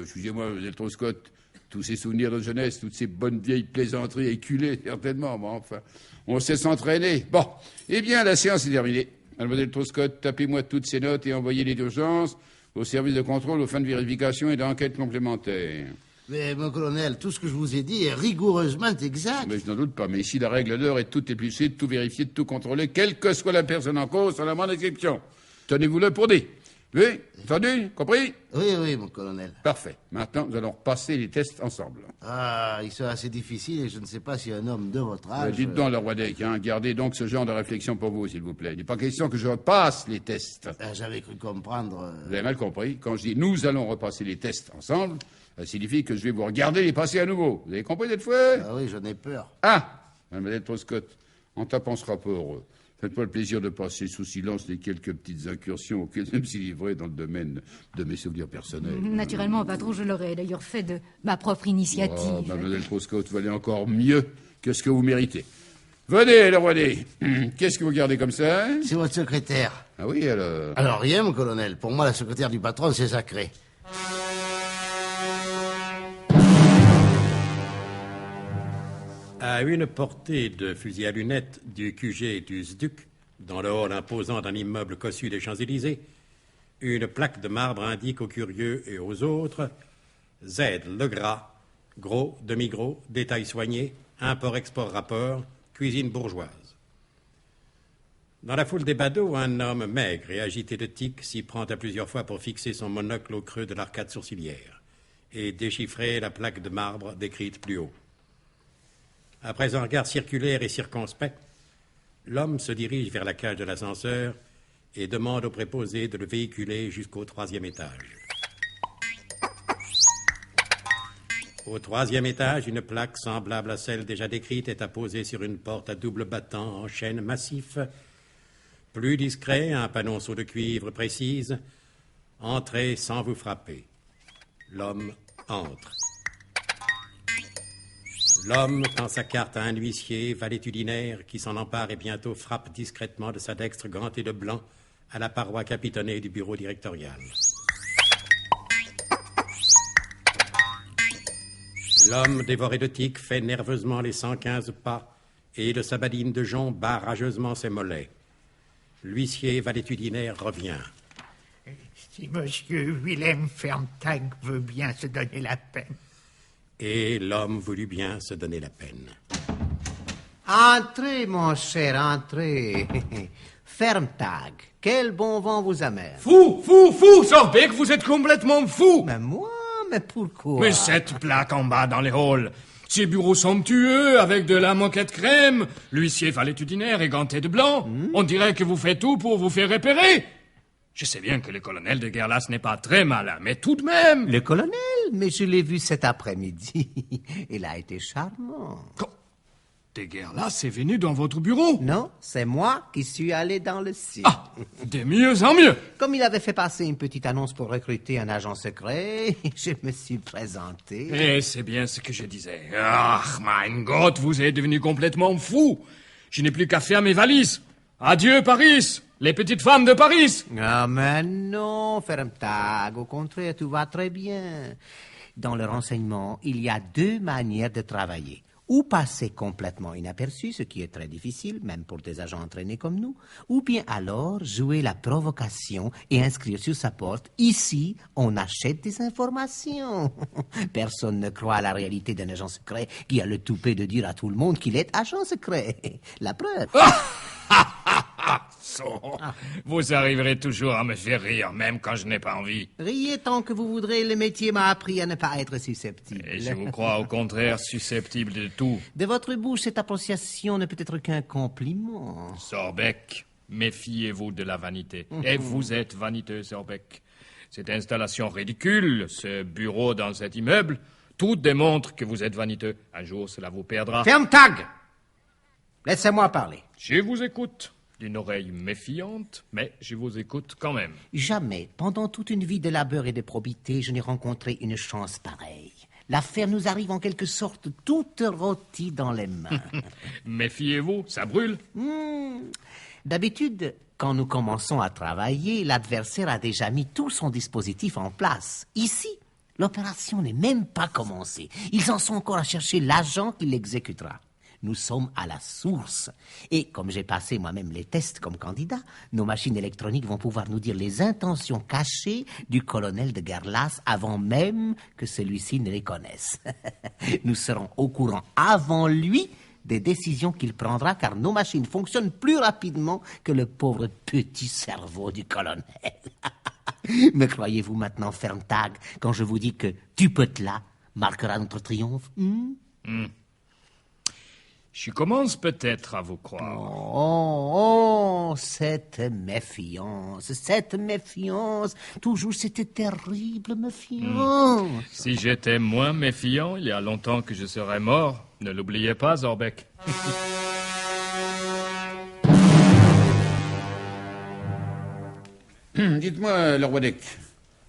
Excusez-moi, vous êtes trop Scott. Tous ces souvenirs de jeunesse, toutes ces bonnes vieilles plaisanteries éculées, certainement, mais enfin, on sait s'entraîner. Bon, eh bien, la séance est terminée. Mademoiselle Troscott, tapez-moi toutes ces notes et envoyez-les d'urgence au service de contrôle aux fins de vérification et d'enquête complémentaire. Mais, mon colonel, tout ce que je vous ai dit est rigoureusement exact. Mais je n'en doute pas, mais ici, la règle d'or est de tout éplucher, de tout vérifier, de tout contrôler, quelle que soit la personne en cause, sans la moindre exception. Tenez-vous-le pour dit. Oui, entendu? Compris? Oui, mon colonel. Parfait. Maintenant, nous allons repasser les tests ensemble. Ah, ils sont assez difficiles et je ne sais pas si un homme de votre âge... Dites donc, le roi Deck, gardez donc ce genre de réflexion pour vous, s'il vous plaît. Il n'est pas question que je repasse les tests. J'avais cru comprendre... Vous avez mal compris. Quand je dis nous allons repasser les tests ensemble, ça signifie que je vais vous regarder les passer à nouveau. Vous avez compris cette fois? Ah oui, j'en ai peur. Mademoiselle Troscott, en tapant ce rapport... Faites-moi le plaisir de passer sous silence les quelques petites incursions auxquelles je me suis livré dans le domaine de mes souvenirs personnels. Naturellement, patron, je l'aurais d'ailleurs fait de ma propre initiative. Mademoiselle Troscott, vous valez encore mieux que ce que vous méritez. Venez, le roi D. Qu'est-ce que vous gardez comme ça? C'est votre secrétaire. Ah oui, alors... Alors rien, mon colonel. Pour moi, la secrétaire du patron, c'est sacré. À une portée de fusil à lunettes du QG du SDUC, dans le hall imposant d'un immeuble cossu des Champs-Élysées, une plaque de marbre indique aux curieux et aux autres « Z. Legras, gros, demi-gros, détail soigné, import-export rapport, cuisine bourgeoise ». Dans la foule des badauds, un homme maigre et agité de tic s'y prend à plusieurs fois pour fixer son monocle au creux de l'arcade sourcilière et déchiffrer la plaque de marbre décrite plus haut. Après un regard circulaire et circonspect, l'homme se dirige vers la cage de l'ascenseur et demande au préposé de le véhiculer jusqu'au 3e étage. Au 3e étage, une plaque semblable à celle déjà décrite est apposée sur une porte à double battant en chêne massif. Plus discret, un panonceau de cuivre précise « Entrez sans vous frapper ». L'homme entre. L'homme tend sa carte à un huissier valétudinaire qui s'en empare et bientôt frappe discrètement de sa dextre gantée de blanc à la paroi capitonnée du bureau directorial. L'homme dévoré de tic fait nerveusement les 115 pas et de sa badine de jonc bat rageusement ses mollets. L'huissier valétudinaire revient. Si monsieur Willem Fermtag veut bien se donner la peine. Et l'homme voulut bien se donner la peine. Entrez, mon cher, entrez. Fermtag, quel bon vent vous amène. Fou, Sorbeck, vous êtes complètement fou. Mais moi, mais pourquoi? Mais cette plaque en bas dans les halls, ces bureaux somptueux avec de la moquette crème, l'huissier valétudinaire et ganté de blanc, on dirait que vous faites tout pour vous faire repérer. Je sais bien que le colonel de Guerlas n'est pas très malin, mais tout de même... Le colonel? Mais je l'ai vu cet après-midi. Il a été charmant. De Guerlas est venu dans votre bureau? Non, c'est moi qui suis allé dans le site. De mieux en mieux. Comme il avait fait passer une petite annonce pour recruter un agent secret, je me suis présenté. Et c'est bien ce que je disais. Ah, mein Gott, vous êtes devenu complètement fou. Je n'ai plus qu'à faire mes valises. Adieu, Paris. Les petites femmes de Paris. Ah, mais non, Fermtag. Au contraire, tout va très bien. Dans le renseignement, il y a 2 manières de travailler. Ou passer complètement inaperçu, ce qui est très difficile, même pour des agents entraînés comme nous, ou bien alors jouer la provocation et inscrire sur sa porte « Ici, on achète des informations ». Personne ne croit à la réalité d'un agent secret qui a le toupet de dire à tout le monde qu'il est agent secret. La preuve. Vous arriverez toujours à me faire rire, même quand je n'ai pas envie. Riez tant que vous voudrez, le métier m'a appris à ne pas être susceptible. Et je vous crois au contraire susceptible de tout. De votre bouche, cette appréciation ne peut être qu'un compliment. Sorbeck, méfiez-vous de la vanité. Et vous êtes vaniteux, Sorbeck. Cette installation ridicule, ce bureau dans cet immeuble, Tout démontre que vous êtes vaniteux. Un jour, cela vous perdra. Ferme ta gueule. Laissez-moi parler. Je vous écoute. D'une oreille méfiante, mais je vous écoute quand même. Jamais, pendant toute une vie de labeur et de probité, je n'ai rencontré une chance pareille. L'affaire nous arrive en quelque sorte toute rôtie dans les mains. Méfiez-vous, ça brûle. D'habitude, quand nous commençons à travailler, l'adversaire a déjà mis tout son dispositif en place. Ici, l'opération n'est même pas commencée. Ils en sont encore à chercher l'agent qui l'exécutera. Nous sommes à la source. Et comme j'ai passé moi-même les tests comme candidat, nos machines électroniques vont pouvoir nous dire les intentions cachées du colonel de Garlas avant même que celui-ci ne les connaisse. Nous serons au courant avant lui des décisions qu'il prendra, car nos machines fonctionnent plus rapidement que le pauvre petit cerveau du colonel. Me croyez-vous maintenant, Ferntag, quand je vous dis que Tupetla marquera notre triomphe? Je commence peut-être à vous croire. Oh, cette méfiance, toujours cette terrible méfiance. Si j'étais moins méfiant, il y a longtemps que je serais mort. Ne l'oubliez pas, Zorbeck. Dites-moi, le roi Deck,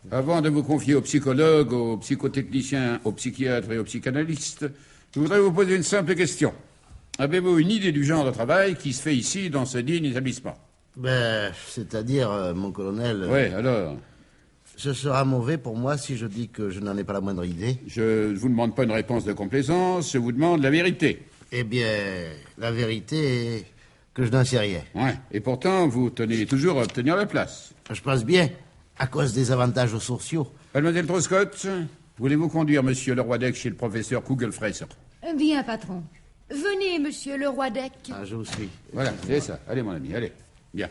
avant de vous confier aux psychologues, aux psychotechniciens, aux psychiatres et aux psychanalystes, je voudrais vous poser une simple question. Avez-vous une idée du genre de travail qui se fait ici, dans ce digne établissement? C'est-à-dire, mon colonel... Oui, alors? Ce sera mauvais pour moi si je dis que je n'en ai pas la moindre idée. Je ne vous demande pas une réponse de complaisance, je vous demande la vérité. Eh bien, la vérité est que je n'en sais rien. Ouais, et pourtant, vous tenez toujours à obtenir la place. Je pense bien, à cause des avantages sociaux. Mademoiselle Truscott, voulez-vous conduire monsieur le roi Deck chez le professeur Kugelfresser? Bien, patron. Venez, monsieur le roi Deck. Ah, je vous suis. Voilà, c'est ça. Allez, mon ami, allez. Bien.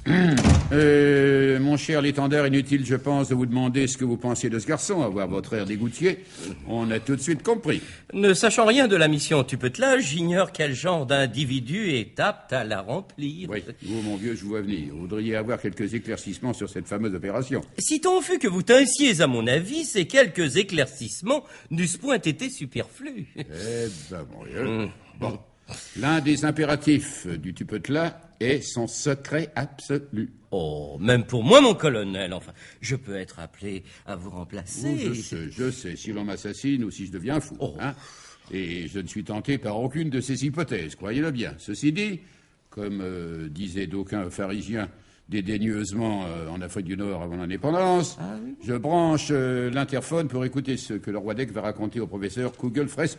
Mon cher l'étendard, inutile, je pense, de vous demander ce que vous pensez de ce garçon. À voir votre air d'égoutier, on a tout de suite compris. Ne sachant rien de la mission Tupetla, j'ignore quel genre d'individu est apte à la remplir. Oui, vous, mon vieux, je vous vois venir. Vous voudriez avoir quelques éclaircissements sur cette fameuse opération. Si tant fut que vous tinssiez à mon avis, ces quelques éclaircissements n'eussent point été superflus. Eh ben, mon vieux. Bon. L'un des impératifs du Tupetla est son secret absolu. Oh, même pour moi, mon colonel, enfin, je peux être appelé à vous remplacer. Oh, je sais, si l'on m'assassine ou si je deviens fou. Oh. Hein. Et je ne suis tenté par aucune de ces hypothèses, croyez-le bien. Ceci dit, comme disaient d'aucuns pharisiens dédaigneusement en Afrique du Nord avant l'indépendance, je branche l'interphone pour écouter ce que le roi Deck va raconter au professeur Kugelfresser.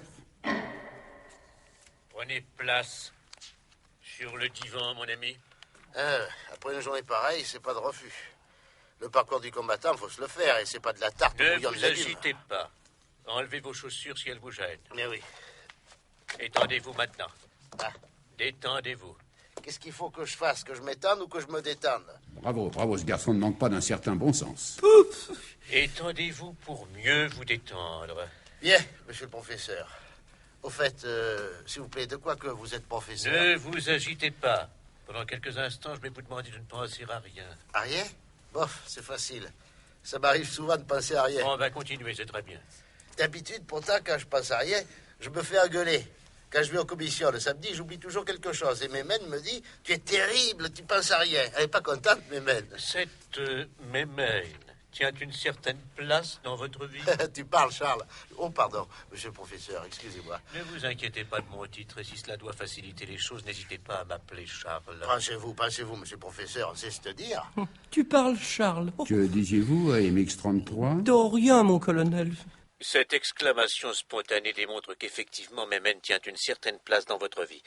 Prenez place sur le divan, mon ami. Après une journée pareille, c'est pas de refus. Le parcours du combattant, faut se le faire, et c'est pas de la tarte. Ne vous agitez pas. Enlevez vos chaussures si elles vous gênent. Mais oui. Étendez-vous maintenant. Ah. Détendez-vous. Qu'est-ce qu'il faut que je fasse? Que je m'étende ou que je me détende? Bravo, ce garçon ne manque pas d'un certain bon sens. Étendez-vous pour mieux vous détendre. Bien, monsieur le professeur. Au fait, s'il vous plaît, de quoi que vous êtes professeur? Ne vous agitez pas. Pendant quelques instants, je vais vous demander de ne penser à rien. À rien? Bof, c'est facile. Ça m'arrive souvent de penser à rien. On va continuer, c'est très bien. D'habitude, pourtant, quand je pense à rien, je me fais engueuler. Quand je vais aux commissions le samedi, j'oublie toujours quelque chose. Et Mémène me dit, tu es terrible, tu penses à rien. Elle n'est pas contente, Mémène. Cette Mémène tient une certaine place dans votre vie? Tu parles, Charles. Oh, pardon, monsieur le professeur, excusez-moi. Ne vous inquiétez pas de mon titre, et si cela doit faciliter les choses, n'hésitez pas à m'appeler Charles. Pensez-vous, monsieur le professeur, on sait se te dire. Tu parles, Charles. Que disiez-vous à MX-33? De rien, mon colonel. Cette exclamation spontanée démontre qu'effectivement Mémène tient une certaine place dans votre vie.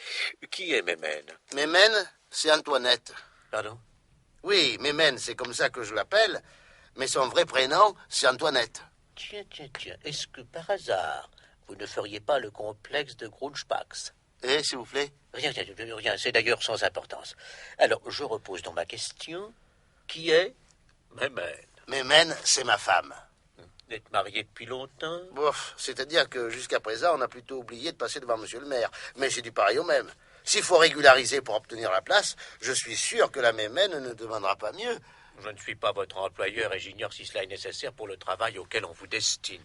Qui est Mémène? Mémène, c'est Antoinette. Pardon? Oui, Mémène, c'est comme ça que je l'appelle, mais son vrai prénom, c'est Antoinette. Tiens, est-ce que par hasard, vous ne feriez pas le complexe de Grunspachs? S'il vous plaît? Rien, c'est d'ailleurs sans importance. Alors, je repose dans ma question, qui est Mémène? Mémène, c'est ma femme. Vous êtes marié depuis longtemps? Bof, c'est-à-dire que jusqu'à présent, on a plutôt oublié de passer devant monsieur le maire. Mais j'ai du pareil au même. S'il faut régulariser pour obtenir la place, je suis sûr que la Mémène ne demandera pas mieux. Je ne suis pas votre employeur et j'ignore si cela est nécessaire pour le travail auquel on vous destine.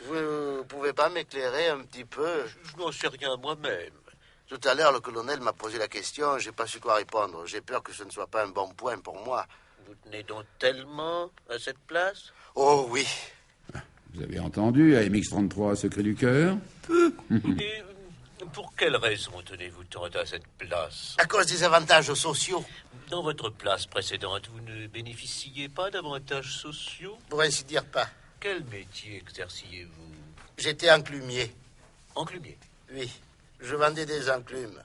Vous pouvez pas m'éclairer un petit peu? Je n'en sais rien moi-même. Tout à l'heure, le colonel m'a posé la question, j'ai pas su quoi répondre. J'ai peur que ce ne soit pas un bon point pour moi. Vous tenez donc tellement à cette place? Oh oui. Vous avez entendu, AMX-33, secret du cœur? Et pour quelle raison tenez-vous tant à cette place? À cause des avantages sociaux. Dans votre place précédente, vous ne bénéficiez pas d'avantages sociaux? Pour ainsi dire pas. Quel métier exerciez-vous? J'étais enclumier. Enclumier? Oui, je vendais des enclumes.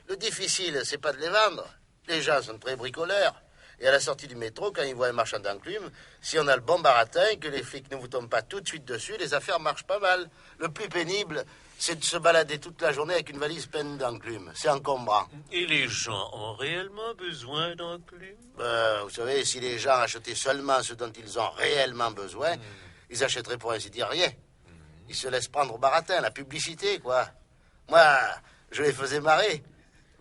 Le difficile, c'est pas de les vendre. Les gens sont très bricoleurs. Et à la sortie du métro, quand ils voient un marchand d'enclumes, si on a le bon baratin, que les flics ne vous tombent pas tout de suite dessus, les affaires marchent pas mal. Le plus pénible, c'est de se balader toute la journée avec une valise pleine d'enclumes. C'est encombrant. Et les gens ont réellement besoin d'enclumes? Vous savez, si les gens achetaient seulement ce dont ils ont réellement besoin, ils achèteraient pour ainsi dire rien. Ils se laissent prendre au baratin, la publicité, quoi. Moi, je les faisais marrer.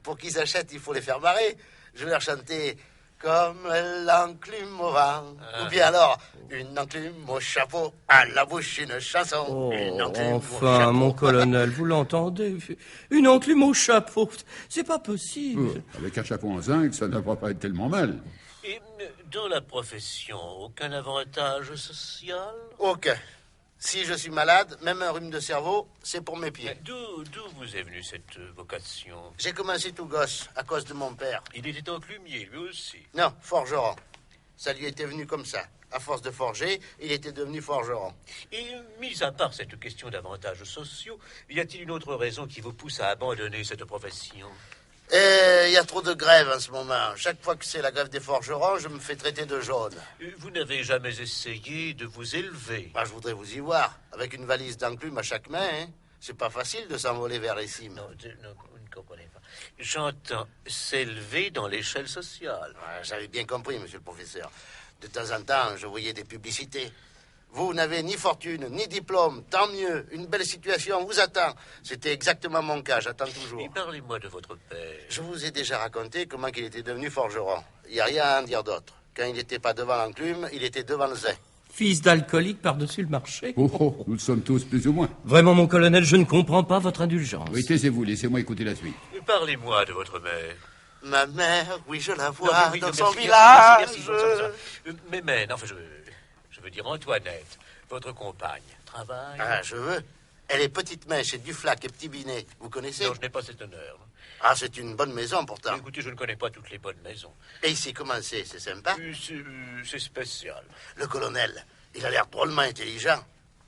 Pour qu'ils achètent, il faut les faire marrer. Je leur chantais comme l'enclume au vent. Ou bien alors, une enclume au chapeau, à la bouche une chanson. Une enclume au Enfin, chapeau. mon colonel, vous l'entendez? Une enclume au chapeau, c'est pas possible. Avec un chapeau en zinc, ça ne va pas être tellement mal. Et dans la profession, aucun avantage social? Aucun. Si je suis malade, même un rhume de cerveau, c'est pour mes pieds. D'où vous est venue cette vocation? J'ai commencé tout gosse, à cause de mon père. Il était enclumier, lui aussi. Non, forgeron. Ça lui était venu comme ça. À force de forger, il était devenu forgeron. Et mis à part cette question d'avantages sociaux, y a-t-il une autre raison qui vous pousse à abandonner cette profession? Il y a trop de grèves en ce moment. Chaque fois que c'est la grève des forgerons, je me fais traiter de jaune. Vous n'avez jamais essayé de vous élever? Je voudrais vous y voir, avec une valise d'enclumes à chaque main. Hein. C'est pas facile de s'envoler vers les cimes. Non, vous ne comprenez pas. J'entends s'élever dans l'échelle sociale. J'avais bien compris, monsieur le professeur. De temps en temps, je voyais des publicités. Vous n'avez ni fortune, ni diplôme, tant mieux. Une belle situation vous attend. C'était exactement mon cas, j'attends toujours. Et parlez-moi de votre père. Je vous ai déjà raconté comment il était devenu forgeron. Il n'y a rien à en dire d'autre. Quand il n'était pas devant l'enclume, il était devant le zin. Fils d'alcoolique par-dessus le marché. Nous le sommes tous plus ou moins. Vraiment, mon colonel, je ne comprends pas votre indulgence. Oui, taisez-vous, laissez-moi écouter la suite. Parlez-moi de votre mère. Ma mère, oui, je la vois Non, oui, dans non, son merci, village. merci, mais enfin, je veux dire Antoinette, votre compagne, travaille. Je veux. Elle est petite main chez Duflac et Petit Binet. Vous connaissez? Non, je n'ai pas cet honneur. C'est une bonne maison pourtant. Écoutez, je ne connais pas toutes les bonnes maisons. Et ici, comment c'est sympa? C'est spécial. Le colonel, il a l'air drôlement intelligent.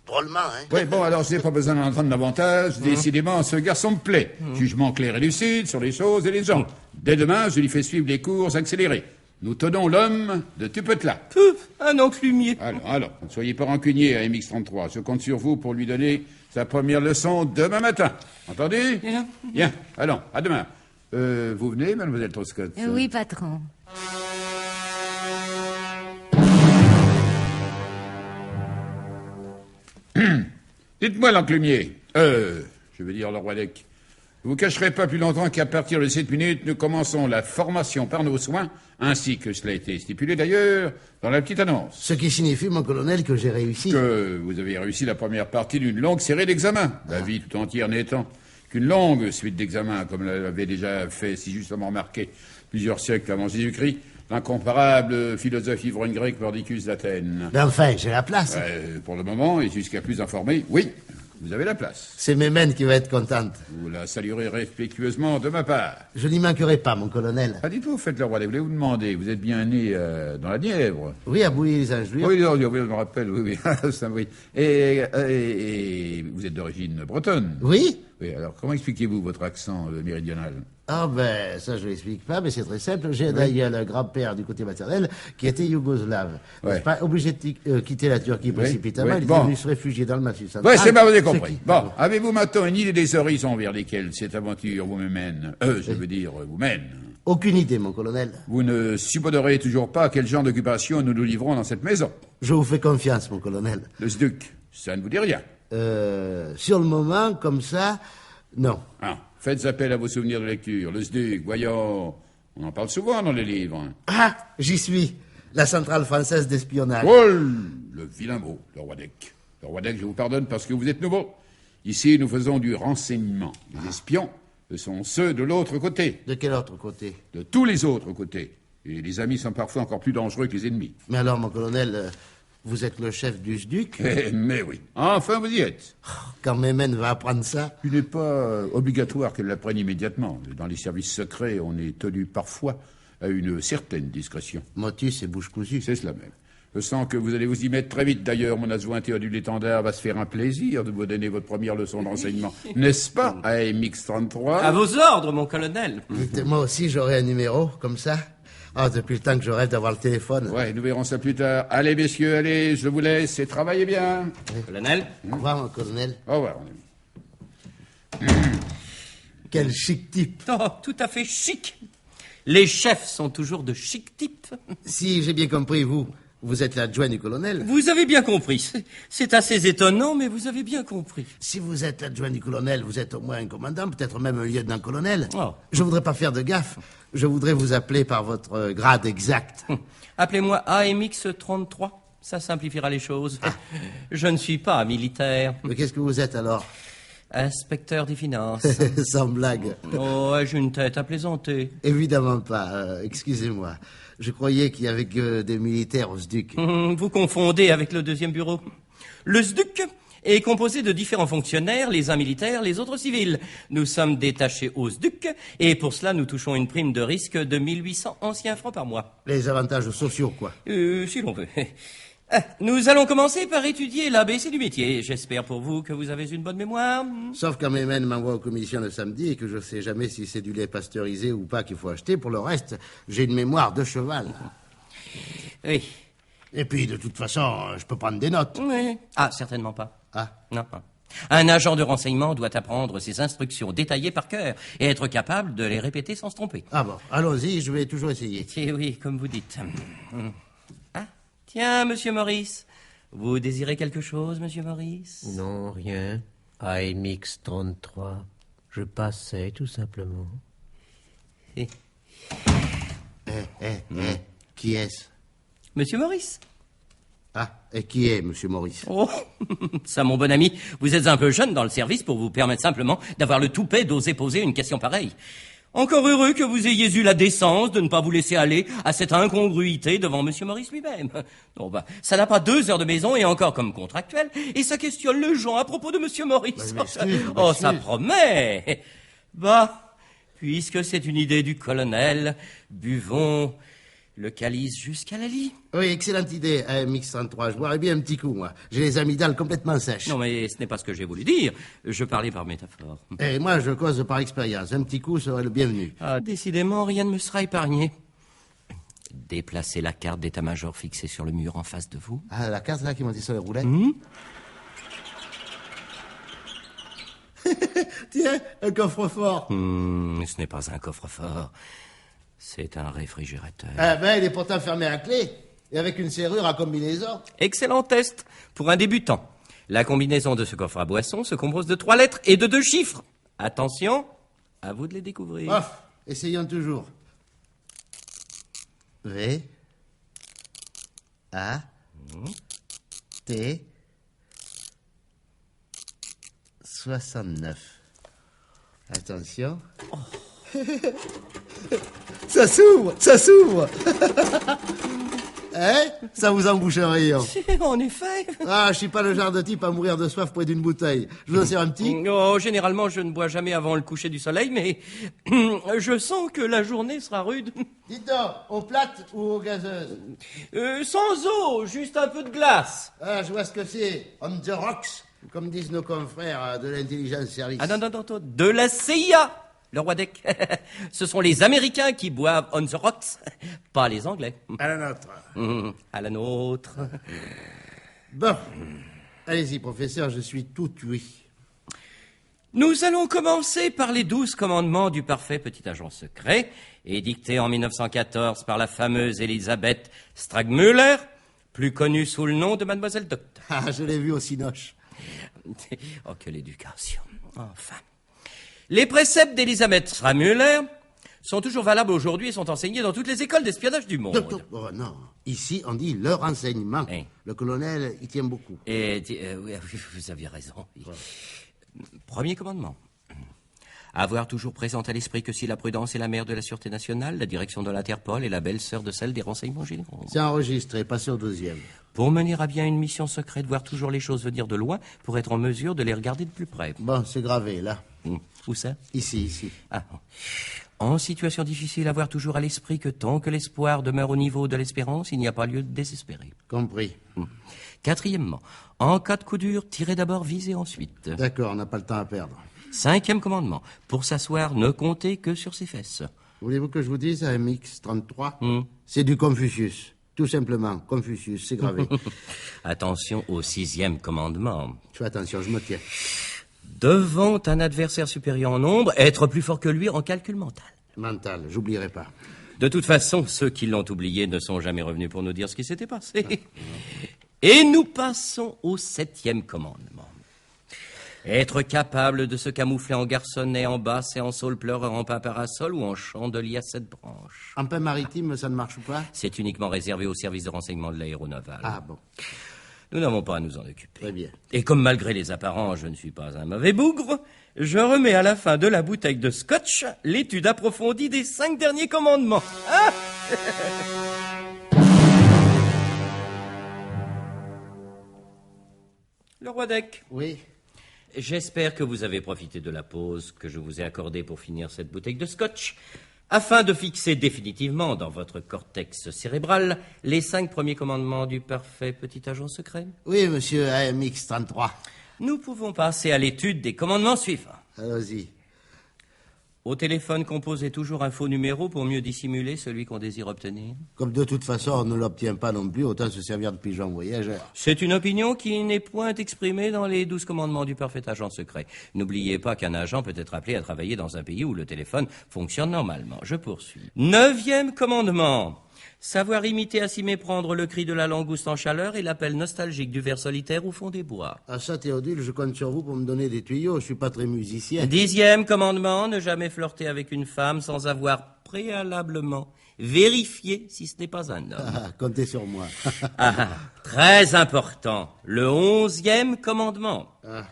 Drôlement, hein? Oui, bon, alors je n'ai pas besoin d'en entendre davantage. Décidément, ce garçon me plaît. Jugement clair et lucide sur les choses et les gens. Dès demain, je lui fais suivre les cours accélérés. Nous tenons l'homme de Tupetla. Un enclumier. Alors, ne soyez pas rancunier à MX-33. Je compte sur vous pour lui donner sa première leçon demain matin. Entendu? Bien. Allons, à demain. Vous venez, mademoiselle Troscott? Oui, patron. Dites-moi, l'enclumier. Je veux dire le roi Lec. Vous cacherez pas plus longtemps qu'à partir de 7 minutes, nous commençons la formation par nos soins, ainsi que cela a été stipulé d'ailleurs dans la petite annonce. Ce qui signifie, mon colonel, que j'ai réussi. Que vous avez réussi la première partie d'une longue série d'examens. La vie tout entière n'étant qu'une longue suite d'examens, comme l'avait déjà fait si justement remarqué plusieurs siècles avant Jésus-Christ, l'incomparable philosophe ivrogne grec Mordicus d'Athènes. Mais enfin, j'ai la place. Pour le moment, et jusqu'à plus informé, oui. Vous avez la place. C'est Mémène qui va être contente. Vous la saluerez respectueusement de ma part. Je n'y manquerai pas, mon colonel. Dites-vous, faites le roi des. Voulez vous demander, vous êtes bien né dans la Nièvre? Oui, à Bouilly-les-Angelures. Oui, je me rappelle, oui. Ça, oui. Et vous êtes d'origine bretonne? Oui. Oui, alors comment expliquez-vous votre accent méridional? Ça je l'explique pas, mais c'est très simple. J'ai d'ailleurs le grand-père du côté maternel qui était yougoslave. Je suis pas obligé de quitter la Turquie précipitamment. Il est venu se réfugier dans le Massif central. Oui, c'est bien, vous avez compris. Bon, avez-vous maintenant une idée des horizons vers lesquels cette aventure vous mène? Je veux dire, vous mène. Aucune idée, mon colonel. Vous ne supposerez toujours pas à quel genre d'occupation nous nous livrons dans cette maison? Je vous fais confiance, mon colonel. Le SDUC, ça ne vous dit rien? Sur le moment, comme ça, non. Faites appel à vos souvenirs de lecture. Le SDUC, voyons, on en parle souvent dans les livres. J'y suis. La centrale française d'espionnage. Oh, le vilain mot, le roi d'Ec. Le roi d'Ec, je vous pardonne parce que vous êtes nouveau. Ici, nous faisons du renseignement. Les espions, ce sont ceux de l'autre côté. De quel autre côté? De tous les autres côtés. Et les amis sont parfois encore plus dangereux que les ennemis. Mais alors, mon colonel, vous êtes le chef du SDUC? Mais oui. Enfin, vous y êtes. Quand Mémène va apprendre ça? Il n'est pas obligatoire qu'elle l'apprenne immédiatement. Dans les services secrets, on est tenu parfois à une certaine discrétion. Motus et bouche cousue. C'est cela même. Je sens que vous allez vous y mettre très vite. D'ailleurs, mon adjoint Théodule Étendard va se faire un plaisir de vous donner votre première leçon d'enseignement. N'est-ce pas, AMX-33? À vos ordres, mon colonel. Moi aussi, j'aurai un numéro, comme ça. Ah, depuis le temps que je rêve d'avoir le téléphone. Ouais, nous verrons ça plus tard. Allez, messieurs, allez, je vous laisse et travaillez bien. Colonel? Au revoir, mon colonel. Au revoir. Quel chic type. Oh, tout à fait chic. Les chefs sont toujours de chic types. Si j'ai bien compris, vous êtes l'adjoint du colonel. Vous avez bien compris. C'est assez étonnant, mais vous avez bien compris. Si vous êtes l'adjoint du colonel, vous êtes au moins un commandant, peut-être même un lieutenant-colonel. Oh. Je voudrais pas faire de gaffe. Je voudrais vous appeler par votre grade exact. Appelez-moi AMX-33. Ça simplifiera les choses. Je ne suis pas militaire. Mais qu'est-ce que vous êtes alors? Inspecteur des finances. Sans blague. Oh, j'ai une tête à plaisanter. Évidemment pas. Excusez-moi. Je croyais qu'il y avait que des militaires au SDUC. Vous confondez avec le deuxième bureau. Le SDUC est composé de différents fonctionnaires, les uns militaires, les autres civils. Nous sommes détachés au SDUC et pour cela nous touchons une prime de risque de 1800 anciens francs par mois. Les avantages sociaux, quoi. Si l'on veut. Nous allons commencer par étudier l'ABC du métier. J'espère pour vous que vous avez une bonne mémoire. Sauf quand Mémène m'envoie aux commissions le samedi et que je sais jamais si c'est du lait pasteurisé ou pas qu'il faut acheter. Pour le reste, j'ai une mémoire de cheval. Oui. Et puis, de toute façon, je peux prendre des notes. Oui. Ah, certainement pas. Ah. Non. Un agent de renseignement doit apprendre ses instructions détaillées par cœur et être capable de les répéter sans se tromper. Ah bon, allons-y, je vais toujours essayer. Et oui, comme vous dites. Tiens, monsieur Maurice, vous désirez quelque chose, monsieur Maurice? Non, rien. AMX-33. Je passais, tout simplement. Qui est-ce? Monsieur Maurice. Ah, et qui est monsieur Maurice? Oh, ça, mon bon ami, vous êtes un peu jeune dans le service pour vous permettre simplement d'avoir le toupet d'oser poser une question pareille. Encore heureux que vous ayez eu la décence de ne pas vous laisser aller à cette incongruité devant monsieur Maurice lui-même. Non, ça n'a pas 2 heures de maison et encore comme contractuel, et ça questionne les gens à propos de monsieur Maurice. Ça promet. Puisque c'est une idée du colonel, buvons le calice jusqu'à la lie. Oui, excellente idée, AMX-33. Je boirais bien un petit coup, moi. J'ai les amygdales complètement sèches. Non, mais ce n'est pas ce que j'ai voulu dire. Je parlais par métaphore. Et moi, je cause par expérience. Un petit coup serait le bienvenu. Ah, décidément, rien ne me sera épargné. Déplacez la carte d'état-major fixée sur le mur en face de vous. Ah, la carte là qui montait sur les roulettes. Tiens, un coffre-fort. Ce n'est pas un coffre-fort. C'est un réfrigérateur. Ah ben, il est pourtant fermé à clé. Et avec une serrure à combinaison. Excellent test pour un débutant. La combinaison de ce coffre à boisson se compose de 3 lettres et de 2 chiffres. Attention, à vous de les découvrir. Off, essayons toujours. V A T 69. Attention. Ça s'ouvre, ça s'ouvre. Hein? Ça vous embouche un rayon. En effet. Ah, je suis pas le genre de type à mourir de soif près d'une bouteille. Je vous en sers un petit? Oh, généralement, je ne bois jamais avant le coucher du soleil, mais je sens que la journée sera rude. Dites donc, eau plate ou eau gazeuse? Sans eau, juste un peu de glace. Ah, je vois ce que c'est. On the rocks, comme disent nos confrères de l'intelligence service. Ah non, de la CIA. Le roi d'Ec. Ce sont les Américains qui boivent on the rocks, pas les Anglais. À la nôtre. À la nôtre. Bon. Allez-y, professeur, je suis tout oui. Nous allons commencer par les 12 commandements du parfait petit agent secret, édictés en 1914 par la fameuse Elisabeth Stragmüller, plus connue sous le nom de Mademoiselle Docteur. Ah, je l'ai vu au Cinoche. Oh, quelle éducation. Enfin. Les préceptes d'Elisabeth Stragmüller sont toujours valables aujourd'hui et sont enseignés dans toutes les écoles d'espionnage du monde. Oh non, ici on dit leur enseignement. Le colonel y tient beaucoup. Oui, vous aviez raison. Premier commandement. Avoir toujours présent à l'esprit que si la prudence est la mère de la sûreté nationale, la direction de l'Interpol est la belle-sœur de celle des renseignements généraux. C'est enregistré, passez au deuxième. Pour mener à bien une mission secrète, voir toujours les choses venir de loin pour être en mesure de les regarder de plus près. Bon, c'est gravé, là. Où ça? Ici. Ah. En situation difficile, avoir toujours à l'esprit que tant que l'espoir demeure au niveau de l'espérance, il n'y a pas lieu de désespérer. Compris. Quatrièmement, en cas de coup dur, tirez d'abord, visez ensuite. D'accord, on n'a pas le temps à perdre. Cinquième commandement, pour s'asseoir, ne comptez que sur ses fesses. Voulez-vous que je vous dise, AMX-33 C'est du Confucius. Tout simplement, Confucius, c'est gravé. Attention au sixième commandement. Je fais attention, je me tiens. Devant un adversaire supérieur en nombre, être plus fort que lui en calcul mental. Mental, j'oublierai pas. De toute façon, ceux qui l'ont oublié ne sont jamais revenus pour nous dire ce qui s'était passé. Et nous passons au septième commandement. Être capable de se camoufler en garçonnet, en basse et en saule pleureur, en pain parasol ou en chandelier à 7 branches. En pain maritime, ça ne marche pas? C'est uniquement réservé au service de renseignement de l'aéronaval. Ah bon. Nous n'avons pas à nous en occuper. Très bien. Et comme malgré les apparences, je ne suis pas un mauvais bougre, je remets à la fin de la bouteille de scotch l'étude approfondie des 5 derniers commandements. Ah Le roi Deck. Oui. J'espère que vous avez profité de la pause que je vous ai accordée pour finir cette bouteille de scotch, afin de fixer définitivement dans votre cortex cérébral les 5 premiers commandements du parfait petit agent secret. Oui, monsieur AMX-33. Nous pouvons passer à l'étude des commandements suivants. Allons-y. Au téléphone, composez toujours un faux numéro pour mieux dissimuler celui qu'on désire obtenir. Comme de toute façon, on ne l'obtient pas non plus, autant se servir de pigeon voyageur. C'est une opinion qui n'est point exprimée dans les 12 commandements du parfait agent secret. N'oubliez pas qu'un agent peut être appelé à travailler dans un pays où le téléphone fonctionne normalement. Je poursuis. 9e commandement. Savoir imiter à s'y méprendre le cri de la langouste en chaleur et l'appel nostalgique du ver solitaire au fond des bois. À ça, Théodule, je compte sur vous pour me donner des tuyaux. Je suis pas très musicien. 10e commandement, ne jamais flirter avec une femme sans avoir préalablement vérifié si ce n'est pas un homme. Ah, comptez sur moi. Très important. Le 11e commandement. Ah.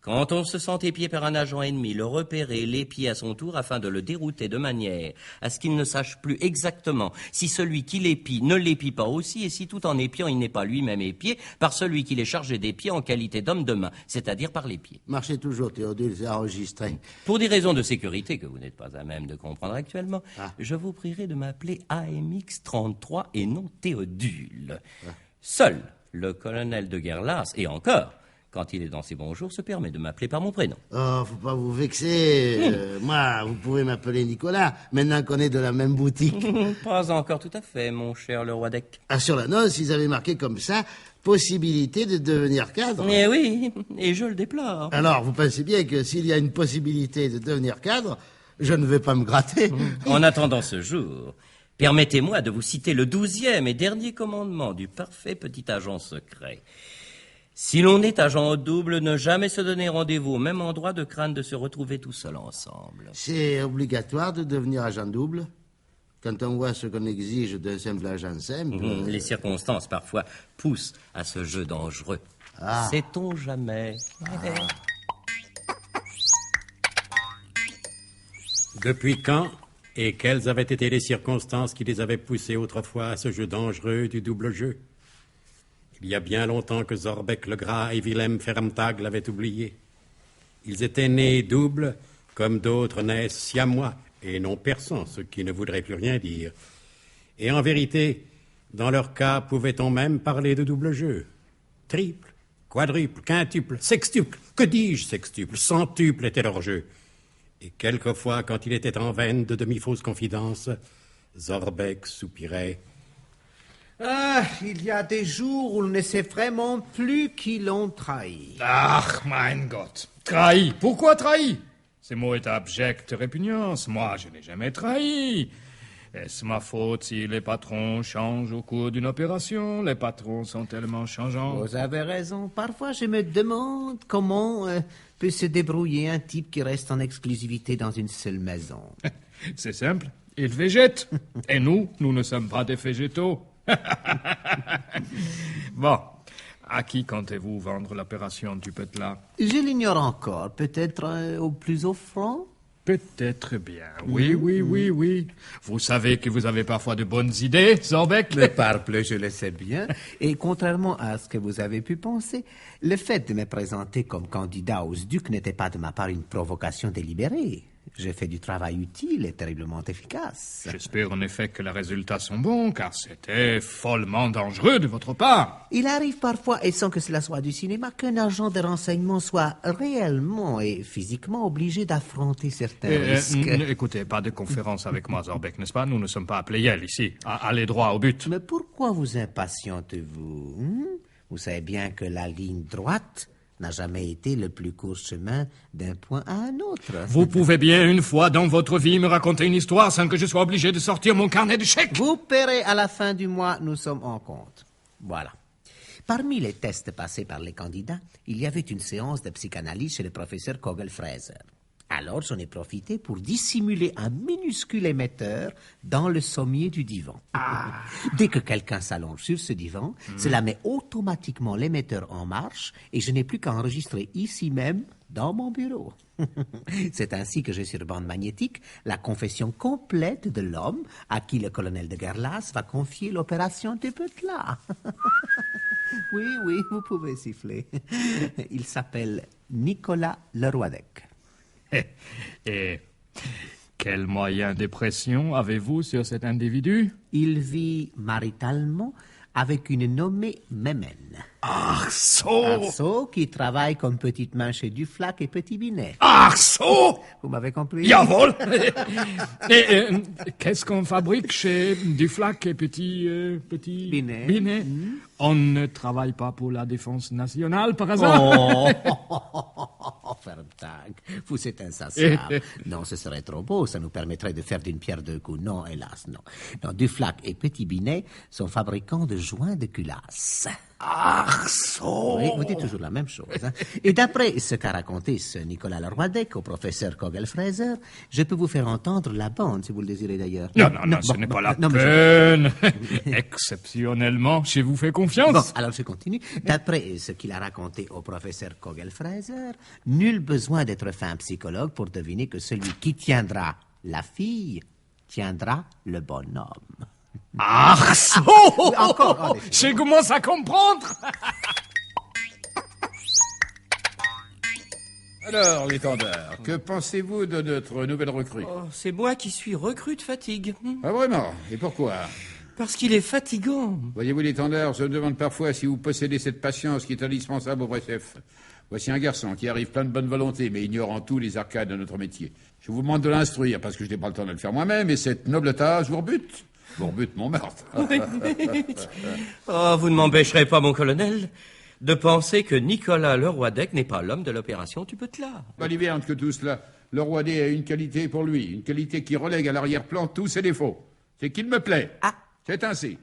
Quand on se sent épié par un agent ennemi, le repérer, l'épier à son tour afin de le dérouter de manière à ce qu'il ne sache plus exactement si celui qui l'épie ne l'épie pas aussi et si tout en épiant il n'est pas lui-même épié par celui qui l'est chargé d'épier en qualité d'homme de main, c'est-à-dire par l'épier. Marchez toujours, Théodule, c'est enregistré. Pour des raisons de sécurité que vous n'êtes pas à même de comprendre actuellement, je vous prierai de m'appeler AMX-33 et non Théodule. Seul le colonel de Guerlas, et encore, quand il est dans ses bons jours, se permet de m'appeler par mon prénom. Oh, faut pas vous vexer. Moi, vous pouvez m'appeler Nicolas, maintenant qu'on est de la même boutique. Pas encore tout à fait, mon cher le roi Deck. Ah, sur l'annonce, ils avaient marqué comme ça, possibilité de devenir cadre. Eh oui, et je le déplore. Alors, vous pensez bien que s'il y a une possibilité de devenir cadre, je ne vais pas me gratter. En attendant ce jour, permettez-moi de vous citer le 12e et dernier commandement du parfait petit agent secret. Si l'on est agent double, ne jamais se donner rendez-vous au même endroit de crainte de se retrouver tout seul ensemble. C'est obligatoire de devenir agent double? Quand on voit ce qu'on exige d'un simple agent simple... Les circonstances, parfois, poussent à ce jeu dangereux. Ah. Sait-on jamais? Depuis quand et quelles avaient été les circonstances qui les avaient poussés autrefois à ce jeu dangereux du double jeu? Il y a bien longtemps que Zorbeck le Gras et Wilhelm Fermtag l'avaient oublié. Ils étaient nés doubles, comme d'autres naissent siamois, et non persans, ce qui ne voudrait plus rien dire. Et en vérité, dans leur cas, pouvait-on même parler de double jeu? Triple, quadruple, quintuple, sextuple, que dis-je sextuple, centuple était leur jeu. Et quelquefois, quand il était en veine de demi-fausses confidences, Zorbeck soupirait. Ah, il y a des jours où l'on ne sait vraiment plus qui l'ont trahi. Ach, mein Gott. Trahi. Pourquoi trahi? Ce mot est abjecte répugnance. Moi, je n'ai jamais trahi. Est-ce ma faute si les patrons changent au cours d'une opération? Les patrons sont tellement changeants. Vous avez raison. Parfois, je me demande comment peut se débrouiller un type qui reste en exclusivité dans une seule maison. C'est simple, il végète. Et nous ne sommes pas des végétaux. Bon, à qui comptez-vous vendre l'opération du Petla? Je l'ignore encore. Peut-être au plus offrant? Peut-être bien. Oui. Vous savez que vous avez parfois de bonnes idées, Zorbeck? Le parbleu, je le sais bien. Et contrairement à ce que vous avez pu penser, le fait de me présenter comme candidat au SDUC n'était pas de ma part une provocation délibérée. J'ai fait du travail utile et terriblement efficace. J'espère en effet que les résultats sont bons, car c'était follement dangereux de votre part. Il arrive parfois, et sans que cela soit du cinéma, qu'un agent de renseignement soit réellement et physiquement obligé d'affronter certains risques. Écoutez, pas de conférence avec moi, Zorbeck, n'est-ce pas? Nous ne sommes pas appelés Yale ici. Allez droit au but. Mais pourquoi vous impatientez-vous? Vous savez bien que la ligne droite n'a jamais été le plus court chemin d'un point à un autre. Vous pouvez bien, une fois dans votre vie, me raconter une histoire sans que je sois obligé de sortir mon carnet de chèques. Vous paierez à la fin du mois, nous sommes en compte. Voilà. Parmi les tests passés par les candidats, il y avait une séance de psychanalyse chez le professeur Kogel-Fraser. Alors j'en ai profité pour dissimuler un minuscule émetteur dans le sommier du divan. Dès que quelqu'un s'allonge sur ce divan, cela met automatiquement l'émetteur en marche et je n'ai plus qu'à enregistrer ici même, dans mon bureau. C'est ainsi que j'ai sur bande magnétique la confession complète de l'homme à qui le colonel de Gerlas va confier l'opération du Petla. Oui, vous pouvez siffler. Il s'appelle Nicolas Leroidec. Et quel moyen de pression avez-vous sur cet individu? Il vit maritalement avec une nommée Mémène. Arceau qui travaille comme petite main chez Duflac et Petit Binet. Arceau Vous m'avez compris? Jawohl. Et qu'est-ce qu'on fabrique chez Duflac et Petit Binet? On ne travaille pas pour la défense nationale, par hasard? Fermtag, vous êtes insatiable. Non, ce serait trop beau, ça nous permettrait de faire d'une pierre deux coups. Non, hélas, non. Non, Duflac et Petit Binet sont fabricants de joints de culasse. Arceau! Oui, vous dites toujours la même chose. Hein. Et d'après ce qu'a raconté ce Nicolas Leroidec au professeur Kogel-Fraser, je peux vous faire entendre la bande, si vous le désirez d'ailleurs. Non, ce n'est pas la peine. Exceptionnellement, je vous fais confiance. Bon, alors je continue. D'après ce qu'il a raconté au professeur Kogel-Fraser, nul besoin d'être fin psychologue pour deviner que celui qui tiendra la fille tiendra le bonhomme. Arceau! Encore. Je commence à comprendre. Alors, l'étendard, que pensez-vous de notre nouvelle recrue? C'est moi qui suis recrue de fatigue. Ah, vraiment? Et pourquoi? Parce qu'il est fatigant. Voyez-vous, l'étendard, je me demande parfois si vous possédez cette patience qui est indispensable au vrai chef. Voici un garçon qui arrive plein de bonne volonté, mais ignorant tous les arcades de notre métier. Je vous demande de l'instruire, parce que je n'ai pas le temps de le faire moi-même, et cette noble tâche vous rebute. Vous rebute mon meurtre. Oh, vous ne m'empêcherez pas, mon colonel, de penser que Nicolas Leroidec n'est pas l'homme de l'opération du Petla. Baliverne que tout cela. Leroidec a une qualité pour lui, une qualité qui relègue à l'arrière-plan tous ses défauts. C'est qu'il me plaît. C'est ainsi.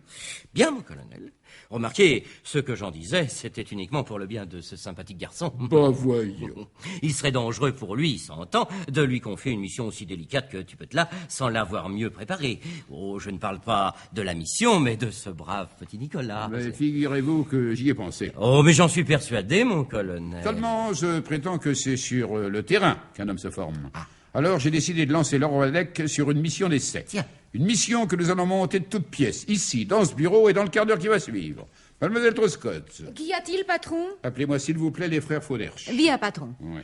Bien, mon colonel. Remarquez, ce que j'en disais, c'était uniquement pour le bien de ce sympathique garçon. Bah voyons. Il serait dangereux pour lui, s'entend, de lui confier une mission aussi délicate que tu peux te là, sans l'avoir mieux préparée. Oh, je ne parle pas de la mission, mais de ce brave petit Nicolas. Mais figurez-vous que j'y ai pensé. Oh, mais j'en suis persuadé, mon colonel. Seulement, je prétends que c'est sur le terrain qu'un homme se forme. Alors, j'ai décidé de lancer Leroidec sur une mission d'essai. Tiens. Une mission que nous allons monter de toutes pièces, ici, dans ce bureau et dans le quart d'heure qui va suivre. Mademoiselle Truscott. Qu'y a-t-il, patron? Appelez-moi, s'il vous plaît, les frères Fauderche. Bien, patron. Oui.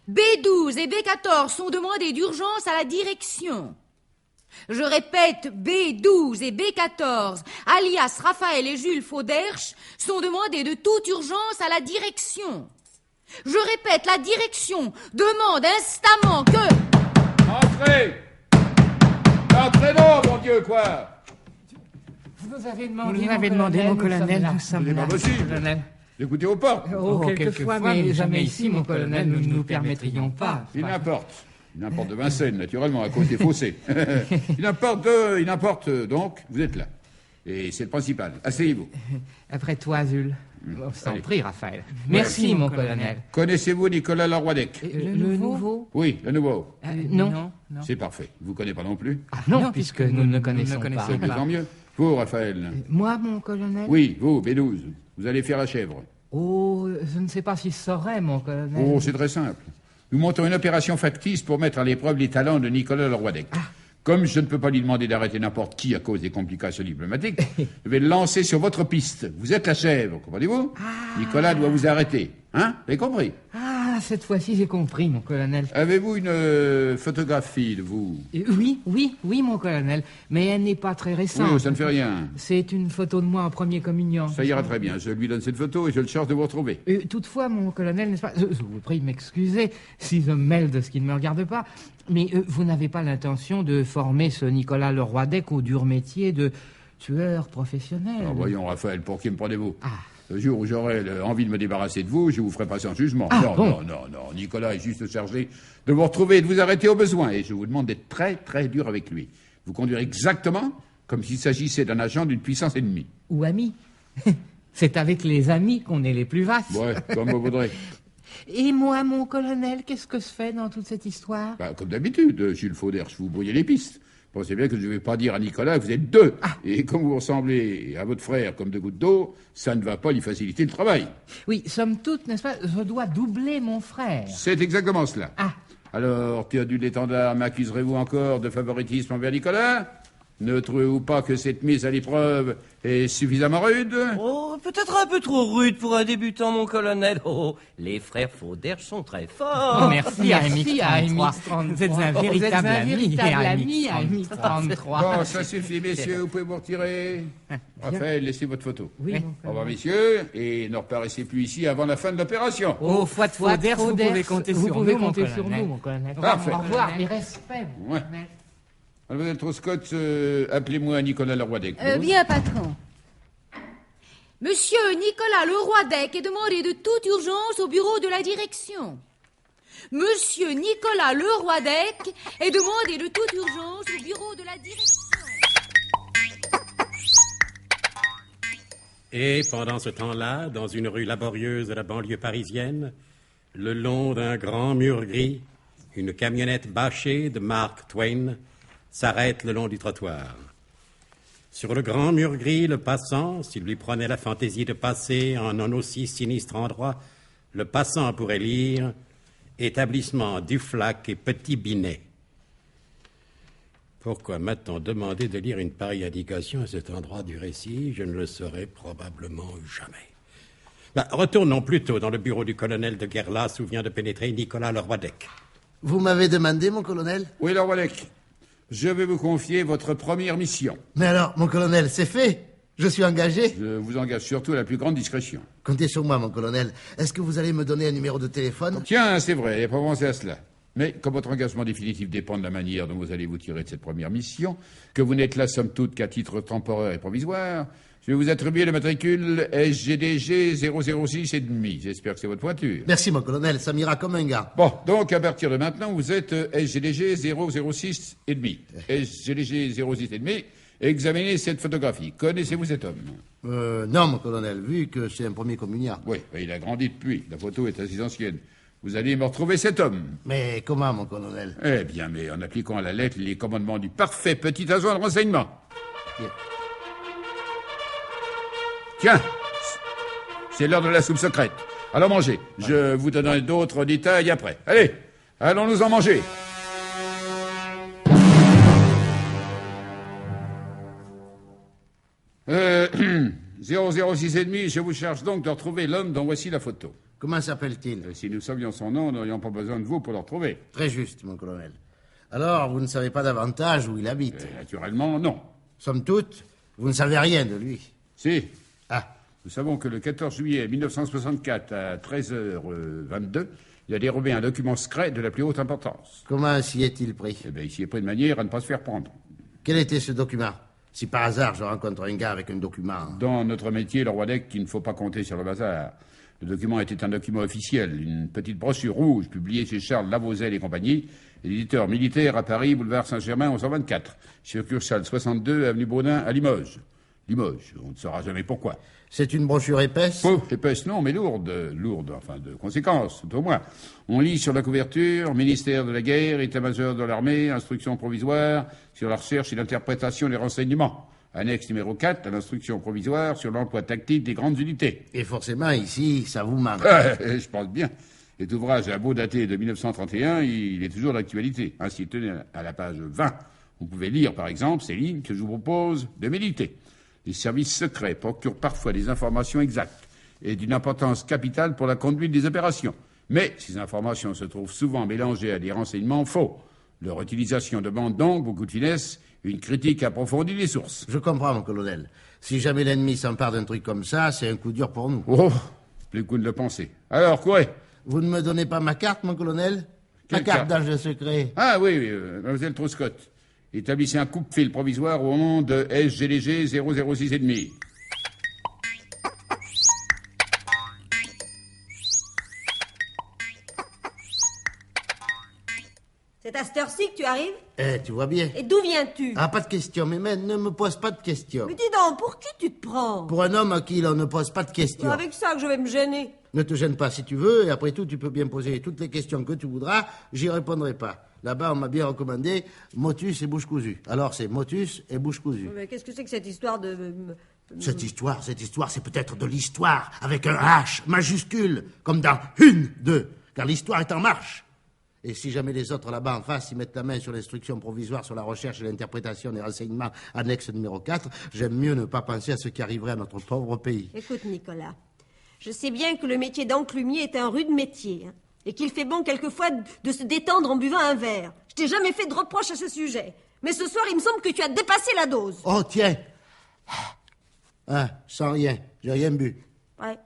B12 et B14 sont demandés d'urgence à la direction. Je répète, B12 et B14, alias Raphaël et Jules Fauderche, sont demandés de toute urgence à la direction. Je répète, la direction demande instamment que... Entrez! Entrez donc, mon Dieu, quoi! Vous nous avez demandé, mon colonel, nous sommes C'est là. pas possible. Écoutez aux portes. Quelquefois, mais jamais ici, mon colonel, nous ne nous permettrions pas. Il n'importe. Il n'importe de Vincennes, naturellement, à cause des fossés. Il n'importe donc, vous êtes là. Et c'est le principal. Asseyez-vous. Après toi, Jules. Sans prix, Raphaël. Merci, mon colonel. Connaissez-vous Nicolas Leroy-Dec? Le nouveau? Oui, le nouveau. Non. C'est parfait. Vous ne connaissez pas non plus? Non, puisque nous ne connaissons pas. Mais tant mieux. Vous, Raphaël? Moi, mon colonel? Oui, vous, B12. Vous allez faire la chèvre. Oh, je ne sais pas si je saurais, mon colonel. Oh, c'est très simple. Nous montons une opération factice pour mettre à l'épreuve les talents de Nicolas Leroy-Dec. Comme je ne peux pas lui demander d'arrêter n'importe qui à cause des complications diplomatiques, je vais le lancer sur votre piste. Vous êtes la chèvre, comprenez-vous? Nicolas doit vous arrêter. Hein? Vous avez compris? Ah, cette fois-ci, j'ai compris, mon colonel. Avez-vous une photographie de vous? Oui, mon colonel. Mais elle n'est pas très récente. Oui, ça ne fait rien. C'est une photo de moi en premier communion. Ça ira très bien. Je lui donne cette photo et je le charge de vous retrouver. Toutefois, mon colonel, n'est-ce pas? Je vous prie de m'excuser si je me mêle de ce qui ne me regarde pas. Mais vous n'avez pas l'intention de former ce Nicolas Leroy-Dec au dur métier de tueur professionnel? Alors voyons, Raphaël, pour qui me prenez-vous? Le jour où j'aurai envie de me débarrasser de vous, je vous ferai passer en jugement. Non. Nicolas est juste chargé de vous retrouver et de vous arrêter au besoin. Et je vous demande d'être très, très dur avec lui. Vous conduire exactement comme s'il s'agissait d'un agent d'une puissance ennemie. Ou ami. C'est avec les amis qu'on est les plus vastes. Ouais, comme vous voudrez. Et moi, mon colonel, qu'est-ce que je fais dans toute cette histoire? Comme d'habitude, Jules Fauderche, vous brouillez les pistes. Pensez bien que je ne vais pas dire à Nicolas que vous êtes deux. Et comme vous ressemblez à votre frère comme deux gouttes d'eau, ça ne va pas lui faciliter le travail. Oui, somme toute, n'est-ce pas, je dois doubler mon frère. C'est exactement cela. Alors, Théodule d'Étendard, m'accuserez-vous encore de favoritisme envers Nicolas? Ne trouvez-vous pas que cette mise à l'épreuve est suffisamment rude? Oh, peut-être un peu trop rude pour un débutant, mon colonel. Oh, les frères Fauderche sont très forts. Merci, AMX33. Vous êtes un véritable ami, AMX33. Bon, ça suffit, messieurs, vous pouvez vous retirer. Raphaël, laissez votre photo. Oui. Au revoir, messieurs, et ne reparaissez plus ici avant la fin de l'opération. Oh, foi de Fauderche, vous pouvez compter sur nous, mon colonel. Parfait. Au revoir, mes respects, mon colonel. Mademoiselle Troscott, appelez-moi Nicolas Leroy-Dec. Bien, patron. Monsieur Nicolas Leroy-Dec est demandé de toute urgence au bureau de la direction. Monsieur Nicolas Leroy-Dec est demandé de toute urgence au bureau de la direction. Et pendant ce temps-là, dans une rue laborieuse de la banlieue parisienne, le long d'un grand mur gris, une camionnette bâchée de Mark Twain s'arrête le long du trottoir. Sur le grand mur gris, le passant, s'il lui prenait la fantaisie de passer en un aussi sinistre endroit, le passant pourrait lire « Établissement Duflac et Petit Binet ». Pourquoi m'a-t-on demandé de lire une pareille indication à cet endroit du récit? Je ne le saurai probablement jamais. Retournons plutôt dans le bureau du colonel de Guerlas où vient de pénétrer Nicolas Leroy-Dec. Vous m'avez demandé, mon colonel? Oui, Leroy-Dec. Je vais vous confier votre première mission. Mais alors, mon colonel, c'est fait. Je suis engagé. Je vous engage surtout à la plus grande discrétion. Comptez sur moi, mon colonel. Est-ce que vous allez me donner un numéro de téléphone? Tiens, c'est vrai, n'avez pas pensé à cela. Mais comme votre engagement définitif dépend de la manière dont vous allez vous tirer de cette première mission, que vous n'êtes là somme toute qu'à titre temporaire et provisoire, je vais vous attribuer le matricule SGDG 006 et demi. J'espère que c'est votre pointure. Merci, mon colonel, ça m'ira comme un gars. Bon, donc à partir de maintenant, vous êtes SGDG 006 et demi. SGDG 06 et demi, examinez cette photographie. Connaissez-vous cet homme? Non, mon colonel, vu que c'est un premier communiard. Oui, il a grandi depuis. La photo est assez ancienne. Vous allez me retrouver cet homme. Mais comment, mon colonel? Eh bien, mais en appliquant à la lettre les commandements du parfait petit agent de renseignement. Bien. Tiens, c'est l'heure de la soupe secrète. Allons manger. Je vous donnerai d'autres détails après. Allez, allons nous en manger. « 006 et demi, je vous charge donc de retrouver l'homme dont voici la photo. » Comment s'appelle-t-il? Si nous savions son nom, nous n'aurions pas besoin de vous pour le retrouver. Très juste, mon colonel. Alors, vous ne savez pas davantage où il habite? Naturellement, non. Somme toute, vous ne savez rien de lui? Si. Nous savons que le 14 juillet 1964, à 13h22, il a dérobé un document secret de la plus haute importance. Comment s'y est-il pris? Eh bien, il s'y est pris de manière à ne pas se faire prendre. Quel était ce document? Si par hasard je rencontre un gars avec un document... Dans notre métier, Leroy-Dec, il ne faut pas compter sur le hasard. Le document était un document officiel, une petite brochure rouge publiée chez Charles Lavozel et compagnie, éditeur militaire à Paris, boulevard Saint-Germain, 1124, succursale 62, avenue Baudin, à Limoges. Limoges. On ne saura jamais pourquoi. C'est une brochure épaisse? Oh, épaisse non, mais lourde, enfin de conséquences, tout au moins. On lit sur la couverture, ministère de la guerre, état-major de l'armée, instruction provisoire sur la recherche et l'interprétation des renseignements. Annexe numéro 4 à l'instruction provisoire sur l'emploi tactique des grandes unités. Et forcément, ici, ça vous manque. Je pense bien. Cet ouvrage a beau dater de 1931, il est toujours d'actualité. Ainsi, tenez à la page 20. Vous pouvez lire, par exemple, ces lignes que je vous propose de méditer. Les services secrets procurent parfois des informations exactes et d'une importance capitale pour la conduite des opérations. Mais ces informations se trouvent souvent mélangées à des renseignements faux. Leur utilisation demande donc beaucoup de finesse, une critique approfondie des sources. Je comprends, mon colonel. Si jamais l'ennemi s'empare d'un truc comme ça, c'est un coup dur pour nous. Oh, plus coup de le penser. Alors, courez. Vous ne me donnez pas ma carte, mon colonel? Ma Quelle carte carte d'agent secret. Ah oui, mademoiselle Truscott. Établissez un coupe-fil provisoire au nom de SGDG 006,5. C'est à cette heure-ci que tu arrives? Tu vois bien. Et d'où viens-tu? Ah, pas de questions, mais ne me pose pas de questions. Mais dis donc, pour qui tu te prends? Pour un homme à qui l'on ne pose pas de questions. C'est avec ça que je vais me gêner. Ne te gêne pas si tu veux, et après tout, tu peux bien poser toutes les questions que tu voudras, j'y répondrai pas. Là-bas, on m'a bien recommandé motus et bouche cousue. Alors, c'est motus et bouche cousue. Mais qu'est-ce que c'est que cette histoire de... Cette histoire, c'est peut-être de l'histoire, avec un H majuscule, comme dans une, deux, car l'histoire est en marche. Et si jamais les autres là-bas en face, ils mettent la main sur l'instruction provisoire sur la recherche et l'interprétation des renseignements annexe numéro 4, j'aime mieux ne pas penser à ce qui arriverait à notre pauvre pays. Écoute, Nicolas, je sais bien que le métier d'enclumier est un rude métier, hein, et qu'il fait bon quelquefois de se détendre en buvant un verre. Je t'ai jamais fait de reproche à ce sujet. Mais ce soir, il me semble que tu as dépassé la dose. Oh, tiens. Ah, sans rien. J'ai rien bu. Ouais,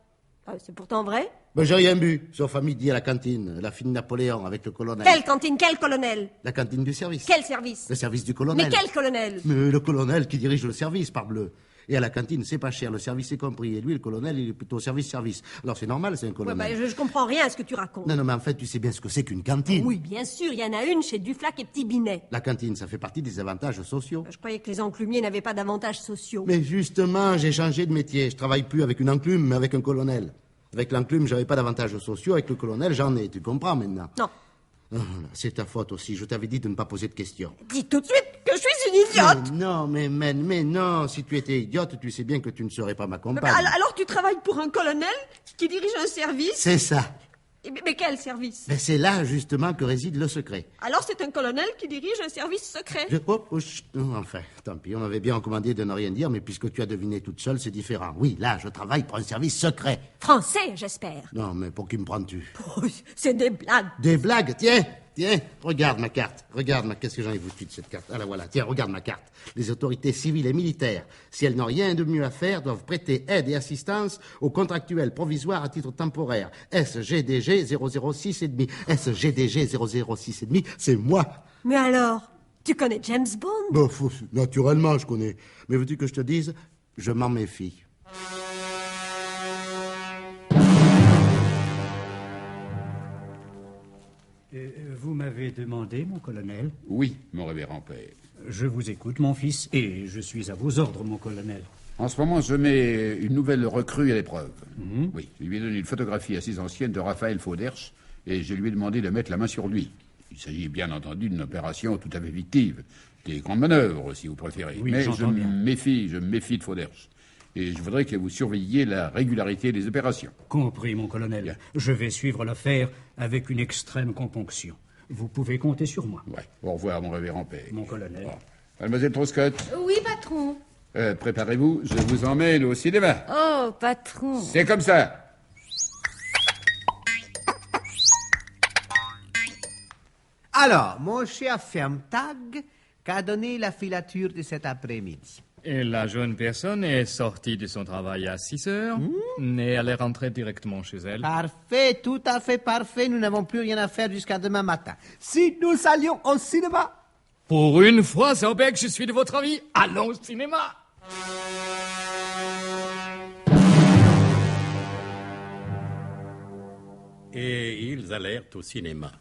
c'est pourtant vrai. Ben, j'ai rien bu, sauf à midi à la cantine, la fine Napoléon avec le colonel. Quelle cantine? Quel colonel? La cantine du service. Quel service? Le service du colonel. Mais quel colonel? Mais le colonel qui dirige le service, parbleu. Et à la cantine, c'est pas cher, le service est compris. Et lui, le colonel, il est plutôt service-service. Alors c'est normal, c'est un colonel. Ouais, je comprends rien à ce que tu racontes. Non, mais en fait, tu sais bien ce que c'est qu'une cantine. Oui, bien sûr, il y en a une chez Duflac et Petit Binet. La cantine, ça fait partie des avantages sociaux. Je croyais que les enclumiers n'avaient pas d'avantages sociaux. Mais justement, j'ai changé de métier. Je travaille plus avec une enclume, mais avec un colonel. Avec l'enclume, j'avais pas d'avantages sociaux. Avec le colonel, j'en ai. Tu comprends maintenant? Non. Oh, c'est ta faute aussi. Je t'avais dit de ne pas poser de questions. Dis tout de suite que je suis une idiote. Mais non. Si tu étais idiote, tu sais bien que tu ne serais pas ma compagne. Alors tu travailles pour un colonel qui dirige un service? C'est ça. Mais quel service? Mais c'est là, justement, que réside le secret. Alors c'est un colonel qui dirige un service secret? Enfin, tant pis, on m'avait bien recommandé de ne rien dire, mais puisque tu as deviné toute seule, c'est différent. Oui, là, je travaille pour un service secret. Français, j'espère. Non, mais pour qui me prends-tu? Oh, c'est des blagues. Des blagues? Tiens, regarde ma carte. Qu'est-ce que j'en ai foutu de cette carte? Ah, là, voilà, tiens, regarde ma carte. Les autorités civiles et militaires, si elles n'ont rien de mieux à faire, doivent prêter aide et assistance aux contractuels provisoires à titre temporaire. SGDG 006,5. SGDG 006,5, c'est moi. Mais alors, tu connais James Bond? Bon, naturellement, je connais. Mais veux-tu que je te dise? Je m'en méfie. Vous m'avez demandé, mon colonel? Oui, mon révérend père. Je vous écoute, mon fils, et je suis à vos ordres, mon colonel. En ce moment, je mets une nouvelle recrue à l'épreuve. Oui, je lui ai donné une photographie assez ancienne de Raphaël Fauderche, et je lui ai demandé de mettre la main sur lui. Il s'agit bien entendu d'une opération tout à fait fictive. Des grandes manœuvres, si vous préférez. Oui, mais je me bien. méfie de Fauderche. Et je voudrais que vous surveilliez la régularité des opérations. Compris, mon colonel. Bien. Je vais suivre l'affaire avec une extrême componction. Vous pouvez compter sur moi. Ouais. Au revoir, mon révérend père. Mon colonel. Bon. Mademoiselle Truscott. Oui, patron. Préparez-vous, je vous emmène au cinéma. Oh, patron. C'est comme ça. Alors, mon cher Fermtag, qu'a donné la filature de cet après-midi? Et la jeune personne est sortie de son travail à 6 heures et elle est rentrée directement chez elle. Parfait, tout à fait parfait. Nous n'avons plus rien à faire jusqu'à demain matin. Si nous allions au cinéma? Pour une fois, Zorbeck, je suis de votre avis. Allons au cinéma. Et ils allèrent au cinéma.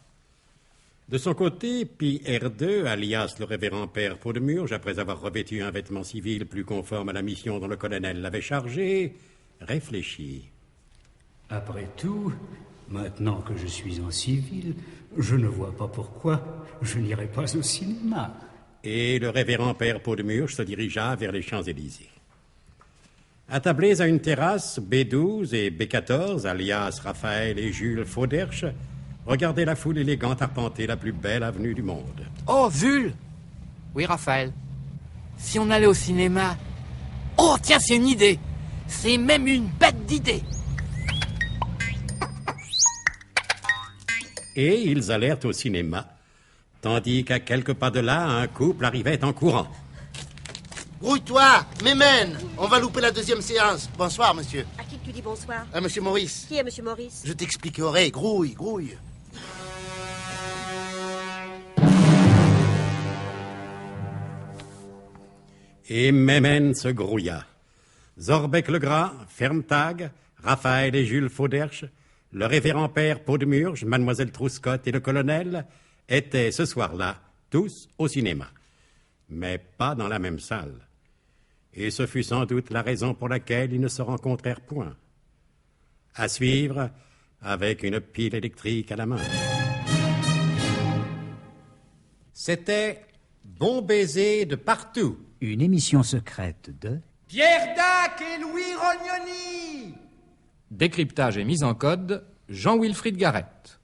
De son côté, PR2, alias le révérend père Pot-de-Murge, après avoir revêtu un vêtement civil plus conforme à la mission dont le colonel l'avait chargé, réfléchit. Après tout, maintenant que je suis en civil, je ne vois pas pourquoi je n'irai pas au cinéma. Et le révérend père Pot-de-Murge se dirigea vers les Champs-Élysées. Attablés à une terrasse, B12 et B14, alias Raphaël et Jules Fauderche, regardaient la foule élégante arpenter la plus belle avenue du monde. Oh, Jules! Oui, Raphaël. Si on allait au cinéma... Oh, tiens, c'est une idée! C'est même une bête d'idée! Et ils allèrent au cinéma, tandis qu'à quelques pas de là, un couple arrivait en courant. Grouille-toi, Mémène, on va louper la deuxième séance. Bonsoir, monsieur. À qui tu dis bonsoir? À monsieur Maurice. Qui est monsieur Maurice? Je t'expliquerai, grouille, grouille. Et Mémène se grouilla. Zorbec le Gras, Fermetag, Raphaël et Jules Fauderche, le révérend père Pot-de-Murge, mademoiselle Trouscotte et le colonel étaient ce soir-là tous au cinéma, mais pas dans la même salle. Et ce fut sans doute la raison pour laquelle ils ne se rencontrèrent point. À suivre, avec une pile électrique à la main. C'était Bon baiser de partout. Une émission secrète de... Pierre Dac et Louis Rognoni. Décryptage et mise en code, Jean-Wilfried Garrett.